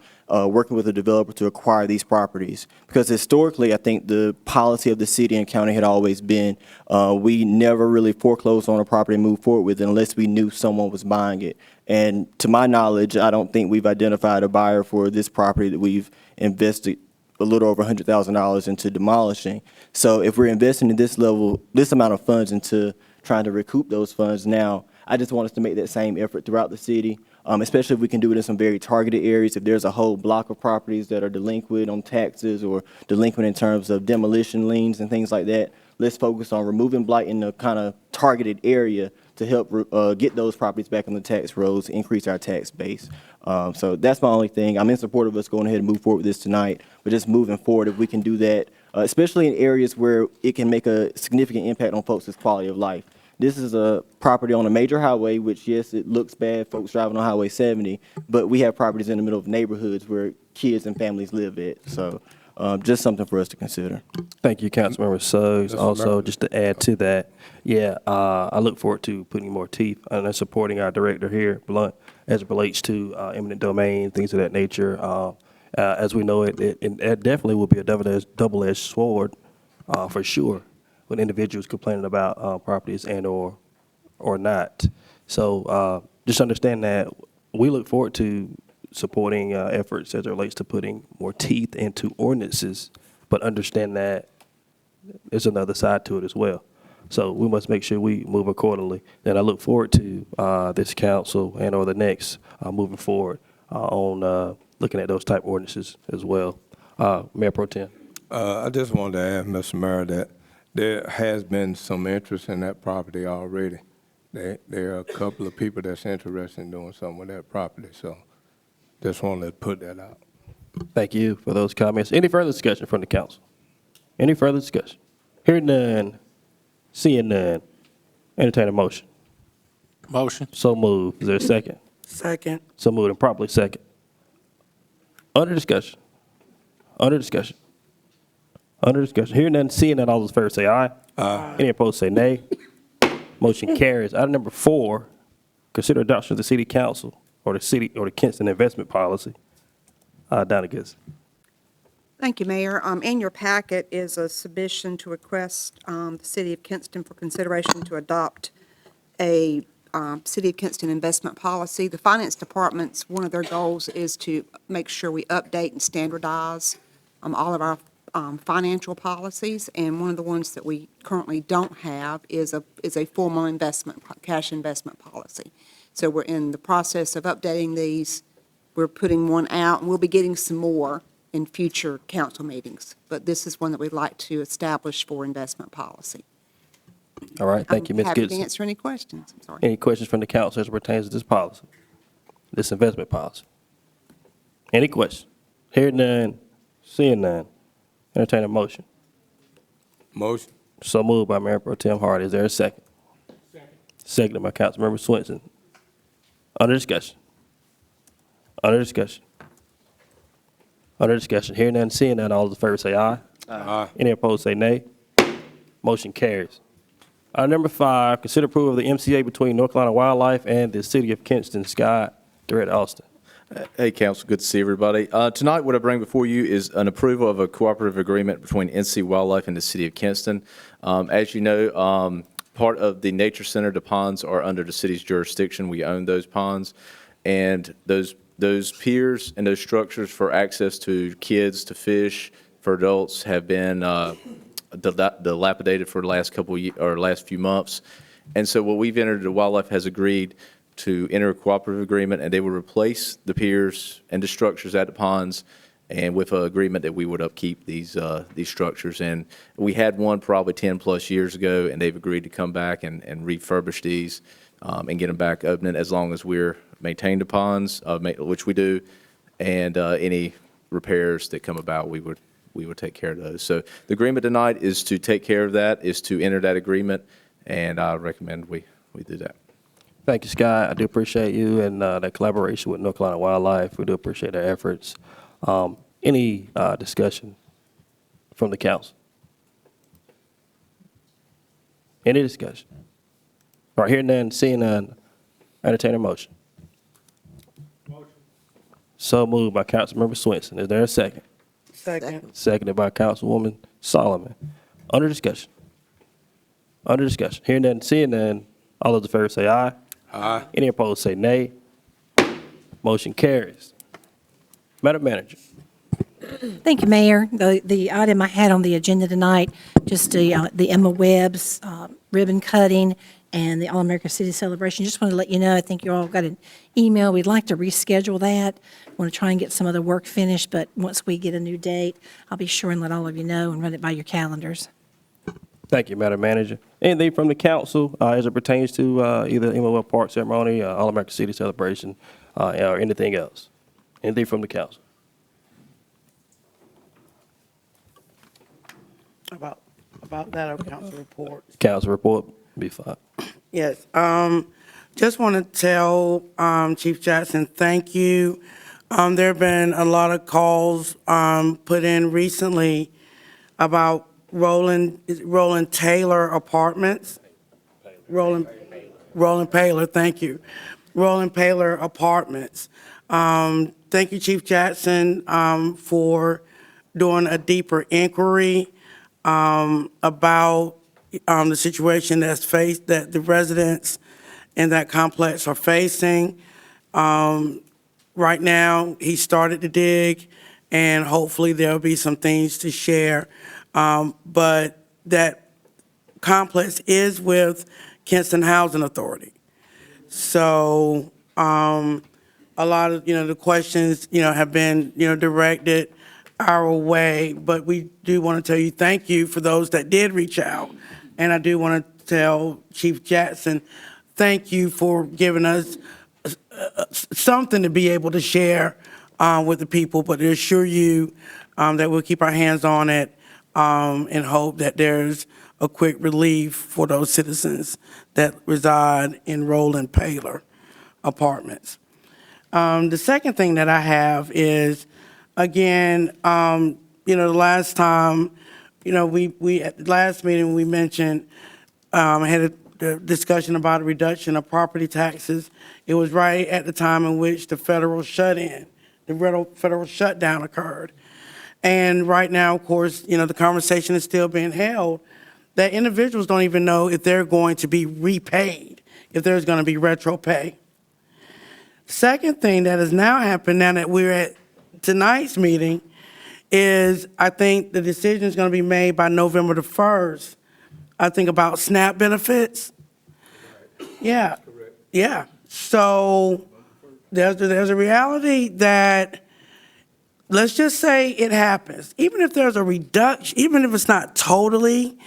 [SPEAKER 14] working with a developer to acquire these properties. Because historically, I think the policy of the city and county had always been we never really foreclosed on a property and moved forward with it unless we knew someone was buying it. And to my knowledge, I don't think we've identified a buyer for this property that we've invested a little over $100,000 into demolishing. So if we're investing in this amount of funds into trying to recoup those funds now, I just want us to make that same effort throughout the city, especially if we can do it in some very targeted areas. If there's a whole block of properties that are delinquent on taxes or delinquent in terms of demolition liens and things like that, let's focus on removing blight in a kind of targeted area to help get those properties back on the tax rolls, increase our tax base. So that's my only thing. I'm in support of us going ahead and move forward with this tonight, but just moving forward, if we can do that, especially in areas where it can make a significant impact on folks' quality of life. This is a property on a major highway, which, yes, it looks bad, folks driving on Highway 70, but we have properties in the middle of neighborhoods where kids and families live at. So just something for us to consider.
[SPEAKER 1] Thank you, Councilmember Suggs. Also, just to add to that, I look forward to putting more teeth and supporting our director here, Blount, as it relates to eminent domain, things of that nature. As we know, it definitely will be a double-edged sword for sure when individuals complaining about properties and or not. So just understand that we look forward to supporting efforts as it relates to putting more teeth into ordinances, but understand that there's another side to it as well. So we must make sure we move accordingly. And I look forward to this council and or the next moving forward on looking at those type ordinances as well. Mayor Pro Tem.
[SPEAKER 10] I just wanted to add, Mr. Mayor, that there has been some interest in that property already. There are a couple of people that's interested in doing something with that property, so just wanted to put that out.
[SPEAKER 1] Thank you for those comments. Any further discussion from the council? Any further discussion? Hearing none, seeing none. Entertain a motion.
[SPEAKER 10] Motion.
[SPEAKER 1] So moved. Is there a second?
[SPEAKER 12] Second.
[SPEAKER 1] So moved and properly second. Under discussion. Under discussion. Under discussion. Hearing none, seeing none, all those in favor say aye. Aye. Any opposed say nay. Motion carries. Item number 4, consider adoption of the city council or the Kinston investment policy. Donna Goodson.
[SPEAKER 16] Thank you, Mayor. In your packet is a submission to request the City of Kinston for consideration to adopt a City of Kinston investment policy. The Finance Department's, one of their goals is to make sure we update and standardize all of our financial policies, and one of the ones that we currently don't have is a formal cash investment policy. So we're in the process of updating these. We're putting one out, and we'll be getting some more in future council meetings. But this is one that we'd like to establish for investment policy.
[SPEAKER 1] All right, thank you, Ms.
[SPEAKER 16] I'm happy
[SPEAKER 1] Goodson.
[SPEAKER 16] to answer any questions. I'm sorry.
[SPEAKER 1] Any questions from the council as it pertains to this policy, this investment policy? Any questions? Hearing none, seeing none. Entertain a motion.
[SPEAKER 10] Motion.
[SPEAKER 1] So moved by Mayor Pro Tem Hardy. Is there a second? Second. Seconded by Councilmember Swenson. Under discussion. Under discussion. Under discussion. Hearing none, seeing none, all those in favor say aye.
[SPEAKER 10] Aye.
[SPEAKER 1] Any opposed say nay. Motion carries. Item number 5, consider approval of the MCA between North Carolina Wildlife and the City of Kinston. Scott, Director Alston.
[SPEAKER 17] Hey, Council, good to see everybody. Tonight, what I bring before you is an approval of a cooperative agreement between NC Wildlife and the City of Kinston. As you know, part of the nature center. The ponds are under the city's jurisdiction. We own those ponds. And those piers and those structures for access to kids, to fish, for adults have been dilapidated for the last last few months. And so what we've entered, the wildlife has agreed to enter a cooperative agreement, and they will replace the piers and the structures at the ponds, and with an agreement that we would upkeep these structures. And we had one probably 10-plus years ago, and they've agreed to come back and refurbish these and get them back open as long as we're maintain the ponds, which we do, and any repairs that come about, we would take care of those. So the agreement tonight is to take care of that, is to enter that agreement, and I recommend we do that.
[SPEAKER 1] Thank you, Scott. I do appreciate you and that collaboration with North Carolina Wildlife. We do appreciate their efforts. Any discussion from the council? Any discussion? All right, hearing none, seeing none, entertain a motion. So moved by Councilmember Swenson. Is there a second?
[SPEAKER 12] Second.
[SPEAKER 1] Seconded by Councilwoman Solomon. Under discussion. Under discussion. Hearing none, seeing none, all those in favor say aye.
[SPEAKER 10] Aye.
[SPEAKER 1] Any opposed say nay. Motion carries. Madam Manager.
[SPEAKER 18] Thank you, Mayor. The item I had on the agenda tonight, just the Emma Webb's ribbon cutting and the All-American City Celebration. Just wanted to let you know, I think you all got an email. We'd like to reschedule that. Want to try and get some other work finished, but once we get a new date, I'll be sure and let all of you know and run it by your calendars.
[SPEAKER 1] Thank you, Madam Manager. Anything from the council as it pertains to either Emma Webb Park ceremony, All-American City Celebration, or anything else? Anything from the council?
[SPEAKER 12] About that, our council report.
[SPEAKER 1] Council report, be fine.
[SPEAKER 12] Yes, just want to tell Chief Jackson, thank you. There have been a lot of calls put in recently about Roland Taylor Apartments. Roland Paler, thank you. Roland Paler Apartments. Thank you, Chief Jackson, for doing a deeper inquiry about the situation that the residents in that complex are facing. Right now, he started to dig, and hopefully there'll be some things to share. But that complex is with Kinston Housing Authority. So a lot of, the questions, have been, directed our way, but we do want to tell you thank you for those that did reach out. And I do want to tell Chief Jackson, thank you for giving us something to be able to share with the people, but to assure you that we'll keep our hands on it and hope that there's a quick relief for those citizens that reside in Roland Paler Apartments. The second thing that I have is, again, the last time, we at the last meeting, we mentioned, had a discussion about a reduction of property taxes. It was right at the time in which the federal shut-in, the federal shutdown occurred. And right now, of course, the conversation is still being held that individuals don't even know if they're going to be repaid, if there's going to be retro pay. Second thing that has now happened, now that we're at tonight's meeting, is I think the decision is going to be made by November the 1st, I think, about SNAP benefits. Yeah. Yeah. So there's a reality that, let's just say it happens. Even if there's a reduction, even if it's not totally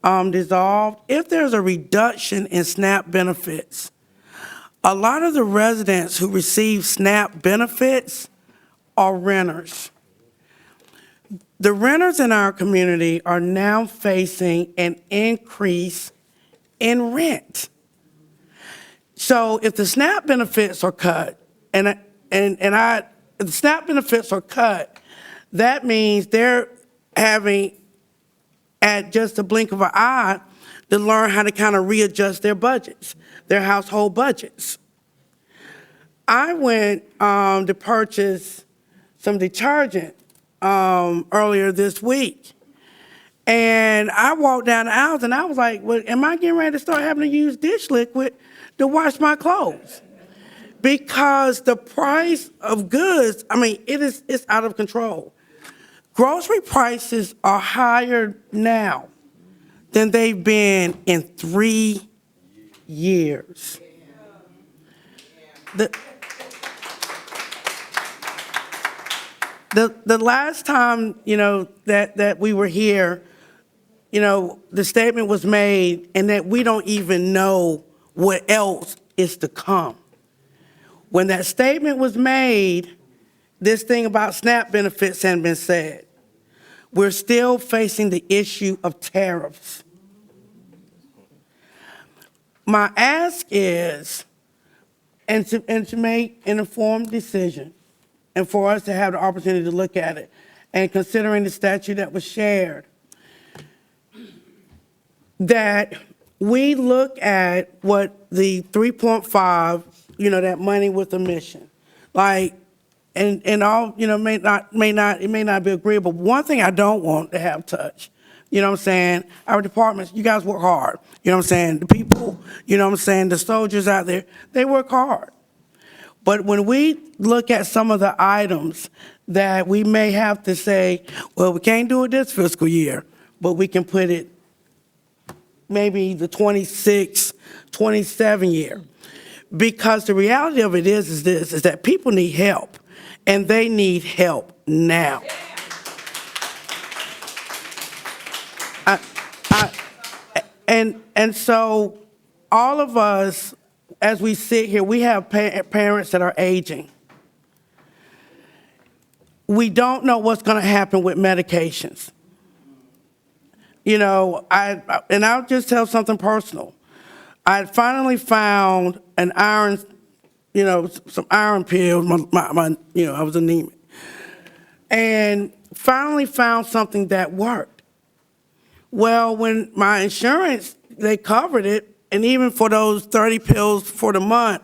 [SPEAKER 12] dissolved, if there's a reduction in SNAP benefits, a lot of the residents who receive SNAP benefits are renters. The renters in our community are now facing an increase in rent. So if the SNAP benefits are cut, if the SNAP benefits are cut, that means they're having, at just a blink of an eye, to learn how to kind of readjust their budgets, their household budgets. I went to purchase some detergent earlier this week, and And I walked down the aisles and I was like, well, am I getting ready to start having to use dish liquid to wash my clothes? Because the price of goods, I mean, it's out of control. Grocery prices are higher now than they've been in 3 years. The last time, that we were here, the statement was made, and that we don't even know what else is to come. When that statement was made, this thing about SNAP benefits hadn't been said. We're still facing the issue of tariffs. My ask is, and to make an informed decision, and for us to have the opportunity to look at it, and considering the statute that was shared, that we look at what the 3.5, that money with the mission, like, and all, it may not be agreeable. One thing I don't want to have touch, our departments, you guys work hard, the people, the soldiers out there, they work hard. But when we look at some of the items that we may have to say, well, we can't do it this fiscal year, but we can put it maybe the 26, 27 year. Because the reality of it is that people need help, and they need help now. And so all of us, as we sit here, we have parents that are aging. We don't know what's going to happen with medications. And I'll just tell something personal. I finally found an iron, some iron pills. I was anemic, and finally found something that worked. Well, when my insurance, they covered it. And even for those 30 pills for the month,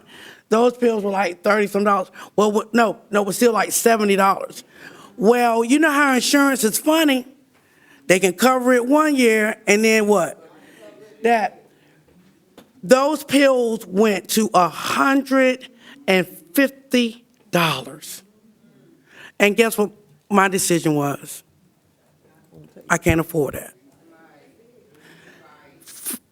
[SPEAKER 12] those pills were like $30-some. Well, no, it was still like $70. Well, you know how insurance is funny? They can cover it 1 year, and then what? Those pills went to $150. And guess what my decision was? I can't afford that.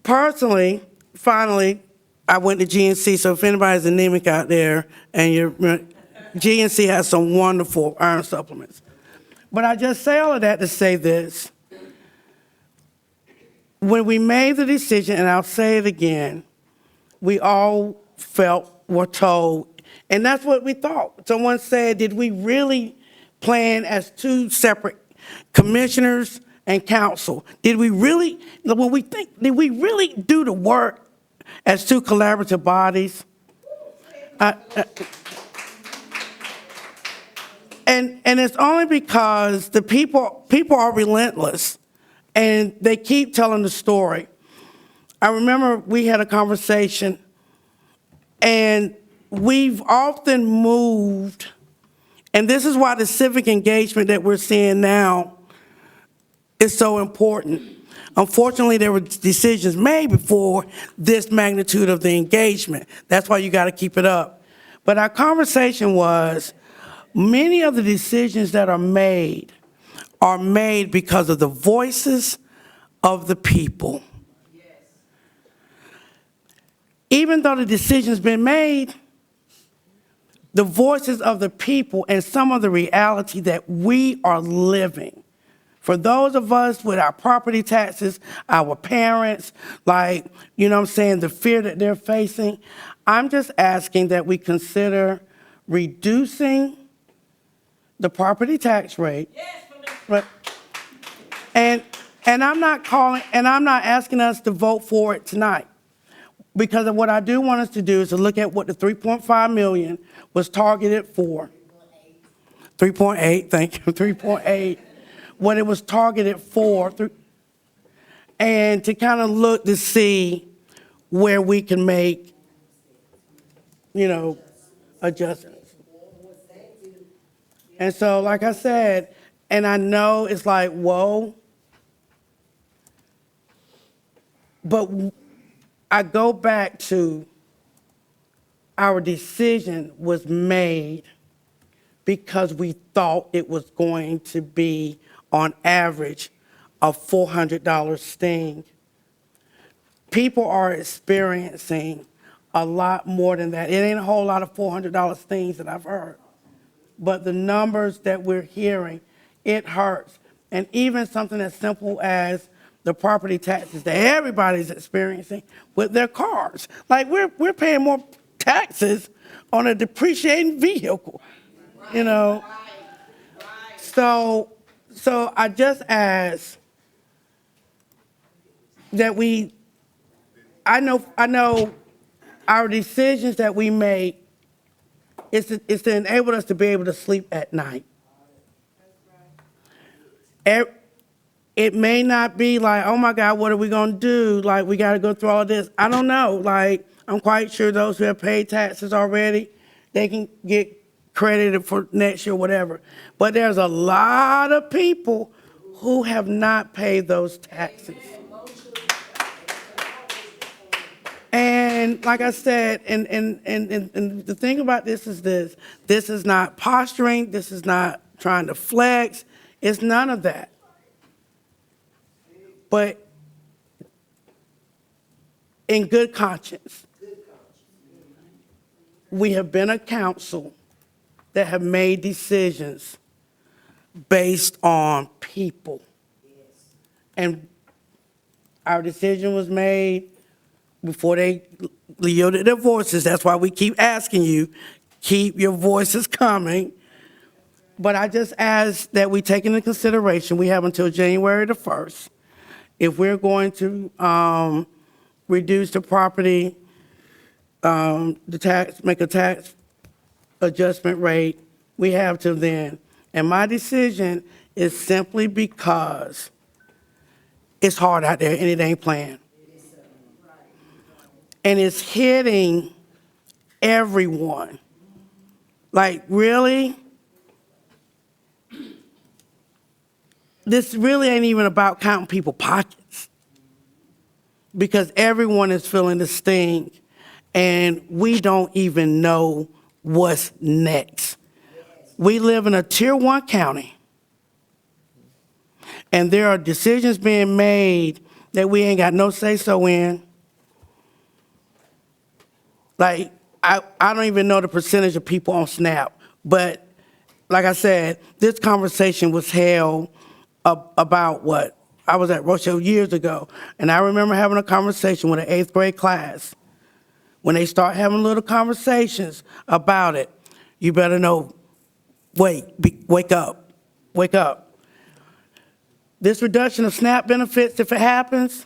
[SPEAKER 12] Personally, finally, I went to GNC, so if anybody's anemic out there, and GNC has some wonderful iron supplements. But I just say all of that to say this. When we made the decision, and I'll say it again, we all were told, and that's what we thought. Someone said, did we really plan as two separate commissioners and council? Did we really do the work as two collaborative bodies? And it's only because the people are relentless, and they keep telling the story. I remember we had a conversation, and we've often moved, and this is why the civic engagement that we're seeing now is so important. Unfortunately, there were decisions made before this magnitude of the engagement. That's why you got to keep it up. But our conversation was, many of the decisions that are made because of the voices of the people. Even though the decision's been made, the voices of the people and some of the reality that we are living. For those of us with our property taxes, our parents, the fear that they're facing, I'm just asking that we consider reducing the property tax rate. And I'm not asking us to vote for it tonight. Because of what I do want us to do is to look at what the 3.5 million was targeted for. 3.8, thank you, 3.8. What it was targeted for, and to kind of look to see where we can make, adjustments. And so, like I said, and I know it's like, whoa, But I go back to our decision was made because we thought it was going to be, on average, a $400 sting. People are experiencing a lot more than that. It ain't a whole lot of $400 stings that I've heard. But the numbers that we're hearing, it hurts. And even something as simple as the property taxes that everybody's experiencing with their cars. Like, we're paying more taxes on a depreciating vehicle, you know? So I just ask that I know our decisions that we make is to enable us to be able to sleep at night. It may not be like, oh my God, what are we gonna do? Like, we gotta go through all of this. I don't know. Like, I'm quite sure those who have paid taxes already, they can get credited for next year, whatever. But there's a lot of people who have not paid those taxes. And like I said, and the thing about this is this is not posturing, this is not trying to flex, it's none of that. But in good conscience, we have been a council that have made decisions based on people. And our decision was made before they yielded their voices. That's why we keep asking you, keep your voices coming. But I just ask that we take into consideration, we have until January the 1st. If we're going to reduce the property, the tax, make a tax adjustment rate, we have till then. And my decision is simply because it's hard out there and it ain't planned. And it's hitting everyone. Like, really? This really ain't even about counting people's pockets, because everyone is feeling the sting, and we don't even know what's next. We live in a Tier 1 county, and there are decisions being made that we ain't got no say-so in. Like, I don't even know the percentage of people on SNAP, but like I said, this conversation was held about what? I was at Rochelle years ago, and I remember having a conversation with an 8th grade class. When they start having little conversations about it, you better know, wake up, wake up. This reduction of SNAP benefits, if it happens,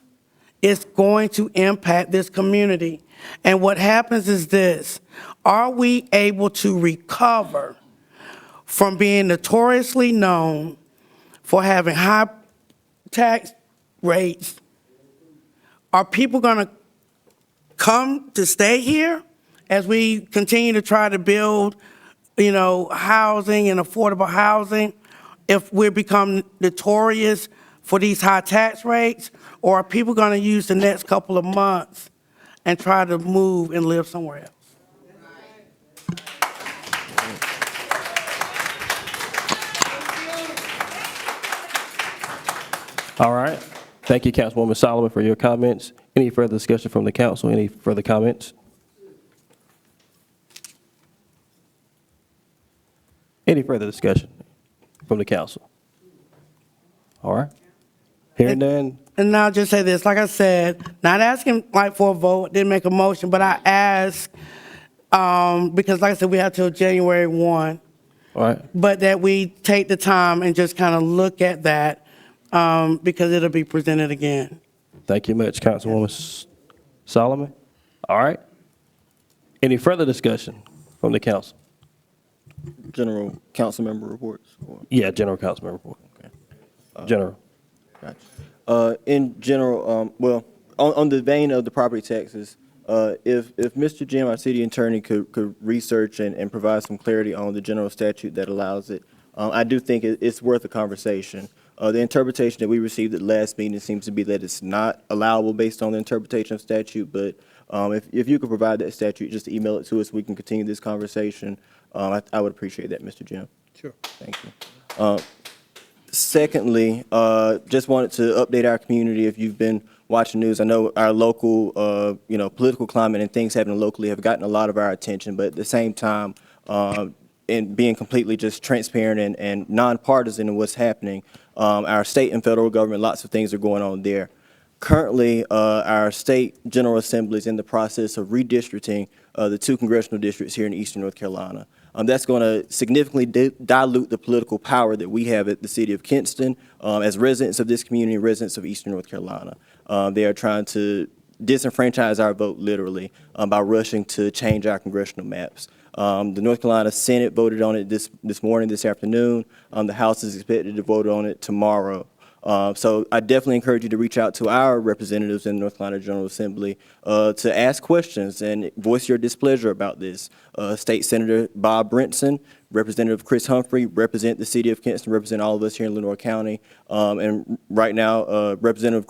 [SPEAKER 12] it's going to impact this community. And what happens is this: are we able to recover from being notoriously known for having high tax rates? Are people going to come to stay here as we continue to try to build, housing and affordable housing, if we become notorious for these high tax rates? Or are people going to use the next couple of months and try to move and live somewhere else?
[SPEAKER 1] All right. Thank you, Councilwoman Solomon, for your comments. Any further discussion from the council? Any further comments? Any further discussion from the council? All right. Hearing none.
[SPEAKER 12] And I'll just say this, like I said, not asking for a vote, didn't make a motion, but I asked, because like I said, we have till January 1.
[SPEAKER 1] All right.
[SPEAKER 12] But that we take the time and just kind of look at that, because it'll be presented again.
[SPEAKER 1] Thank you much, Councilwoman Solomon. All right. Any further discussion from the council?
[SPEAKER 14] General council member reports?
[SPEAKER 1] Yeah, general council member report.
[SPEAKER 14] Okay.
[SPEAKER 1] General.
[SPEAKER 14] Gotcha. In general, well, on the vein of the property taxes, if Mr. Jim, our city attorney, could research and provide some clarity on the general statute that allows it, I do think it's worth a conversation. The interpretation that we received at the last meeting seems to be that it's not allowable based on the interpretation of statute, but if you could provide that statute, just email it to us, we can continue this conversation. I would appreciate that, Mr. Jim.
[SPEAKER 15] Sure.
[SPEAKER 14] Thank you. Secondly, just wanted to update our community. If you've been watching news, I know our local, political climate and things happening locally have gotten a lot of our attention, but at the same time, in being completely just transparent and nonpartisan in what's happening, our state and federal government, lots of things are going on there. Currently, our state General Assembly is in the process of redistricting the 2 congressional districts here in Eastern North Carolina. That's going to significantly dilute the political power that we have at the city of Kinston as residents of this community, residents of Eastern North Carolina. They are trying to disenfranchise our vote, literally, by rushing to change our congressional maps. The North Carolina Senate voted on it this morning, this afternoon. The House is expected to vote on it tomorrow. So I definitely encourage you to reach out to our representatives in the North Carolina General Assembly to ask questions and voice your displeasure about this. State Senator Bob Brinson, Representative Chris Humphrey represent the city of Kinston, represent all of us here in Lenoir County. And right now, State Senator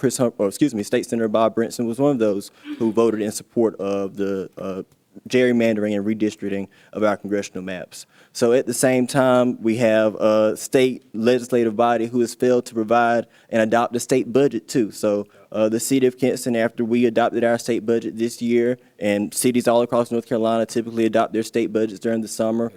[SPEAKER 14] Bob Brinson was one of those who voted in support of the gerrymandering and redistricting of our congressional maps. So at the same time, we have a state legislative body who has failed to provide and adopt a state budget too. So the city of Kinston, after we adopted our state budget this year, and cities all across North Carolina typically adopt their state budgets during the summer,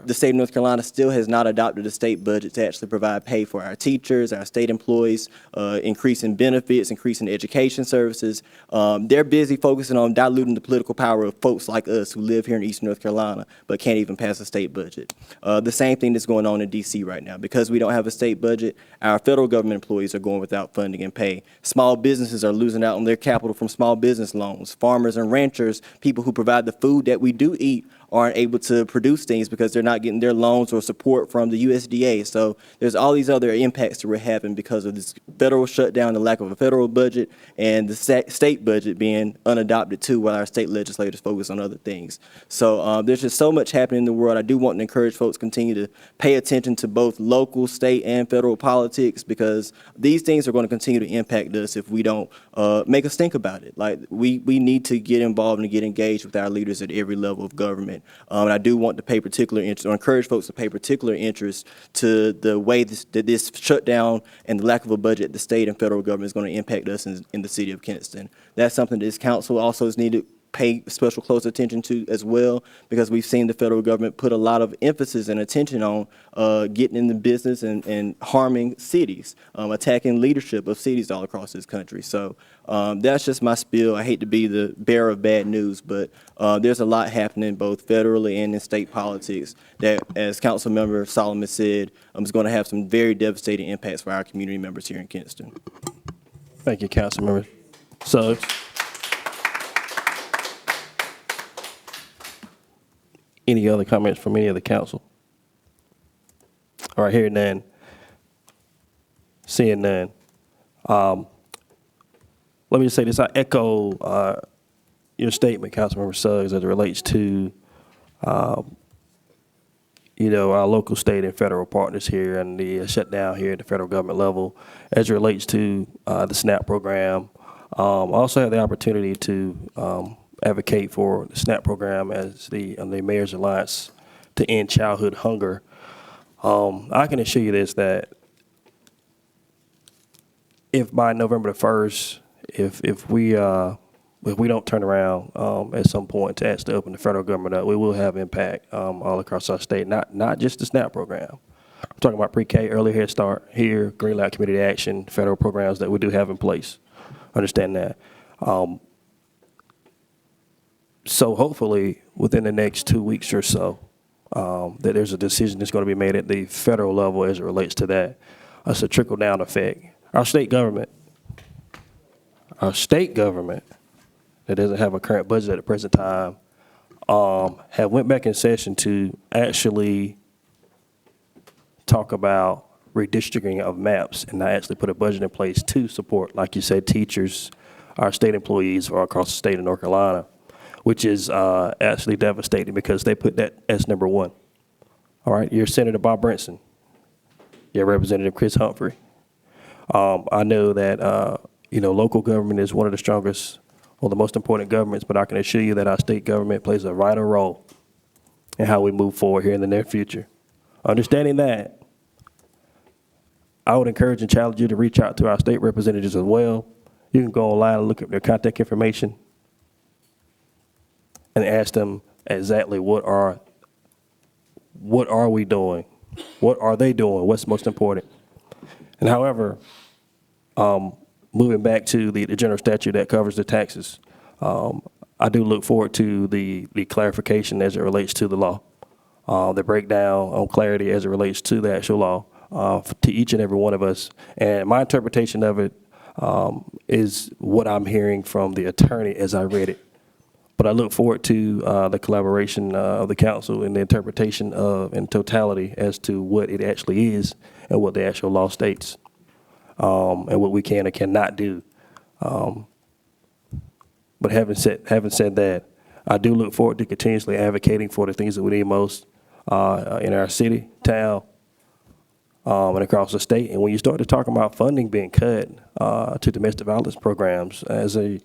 [SPEAKER 14] the state of North Carolina still has not adopted a state budget to actually provide pay for our teachers, our state employees, increasing benefits, increasing education services. They're busy focusing on diluting the political power of folks like us who live here in Eastern North Carolina but can't even pass a state budget. The same thing that's going on in D.C. right now. Because we don't have a state budget, our federal government employees are going without funding and pay. Small businesses are losing out on their capital from small business loans. Farmers and ranchers, people who provide the food that we do eat, aren't able to produce things because they're not getting their loans or support from the USDA. So there's all these other impacts that we're having because of this federal shutdown, the lack of a federal budget, and the state budget being unadopted too, while our state legislators focus on other things. So there's just so much happening in the world. I do want to encourage folks to continue to pay attention to both local, state, and federal politics, because these things are going to continue to impact us if we don't make us think about it. Like we need to get involved and get engaged with our leaders at every level of government. And I do want to pay particular interest, or encourage folks to pay particular interest to the way that this shutdown and the lack of a budget at the state and federal government is going to impact us in the city of Kinston. That's something this council also is needed pay special close attention to as well, because we've seen the federal government put a lot of emphasis and attention on getting in the business and harming cities, attacking leadership of cities all across this country. So that's just my spiel. I hate to be the bearer of bad news, but there's a lot happening both federally and in state politics that, as Councilmember Solomon said, is going to have some very devastating impacts for our community members here in Kinston.
[SPEAKER 1] Thank you, Councilmember Suggs. Any other comments from any of the council? All right, hearing none. Seeing none. Let me just say this. I echo your statement, Councilmember Suggs, as it relates to, our local, state, and federal partners here and the shutdown here at the federal government level as it relates to the SNAP program. I also have the opportunity to advocate for the SNAP program as the Mayor's Alliance to End Childhood Hunger. I can assure you this, that if by November the 1st, if we don't turn around at some point to actually open the federal government up, we will have impact all across our state, not just the SNAP program. I'm talking about pre-K, early Head Start here, Green Light Community Action, federal programs that we do have in place. Understand that. So hopefully within the next 2 weeks or so, that there's a decision that's going to be made at the federal level as it relates to that. It's a trickle-down effect. Our state government that doesn't have a current budget at the present time have went back in session to actually talk about redistricting of maps and not actually put a budget in place to support, like you said, teachers, our state employees all across the state of North Carolina, which is actually devastating because they put that as number one. All right, you're Senator Bob Brinson. You're Representative Chris Humphrey. I know that, local government is one of the strongest or the most important governments, but I can assure you that our state government plays a vital role in how we move forward here in the near future. Understanding that, I would encourage and challenge you to reach out to our state representatives as well. You can go online and look at their contact information and ask them exactly what are we doing? What are they doing? What's most important? And however, moving back to the general statute that covers the taxes, I do look forward to the clarification as it relates to the law, the breakdown on clarity as it relates to the actual law to each and every one of us. And my interpretation of it is what I'm hearing from the attorney as I read it. But I look forward to the collaboration of the council and the interpretation of in totality as to what it actually is and what the actual law states, and what we can and cannot do. But having said that, I do look forward to continuously advocating for the things that we need most in our city, town, and across the state. And when you start to talk about funding being cut to domestic violence programs, as a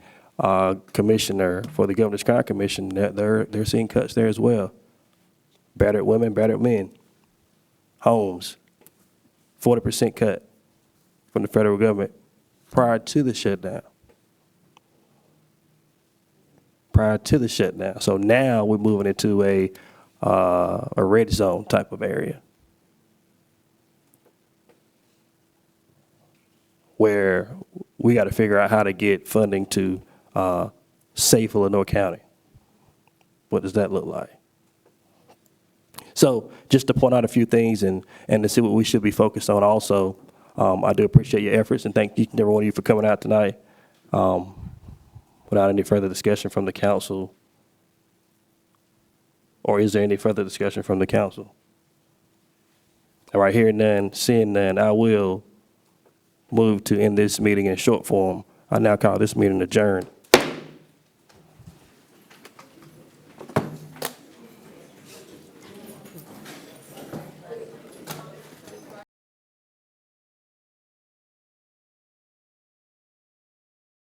[SPEAKER 1] commissioner for the Governor's Crime Commission, they're seeing cuts there as well. Battered women, battered men, homes, 40% cut from the federal government prior to the shutdown. So now we're moving into a red zone type of area where we got to figure out how to get funding to safe Illinois County. What does that look like? So just to point out a few things and to see what we should be focused on also, I do appreciate your efforts and thank each and every one of you for coming out tonight. Without any further discussion from the council, or is there any further discussion from the council? All right, hearing none, seeing none, I will move to end this meeting in short form. I now call this meeting adjourned.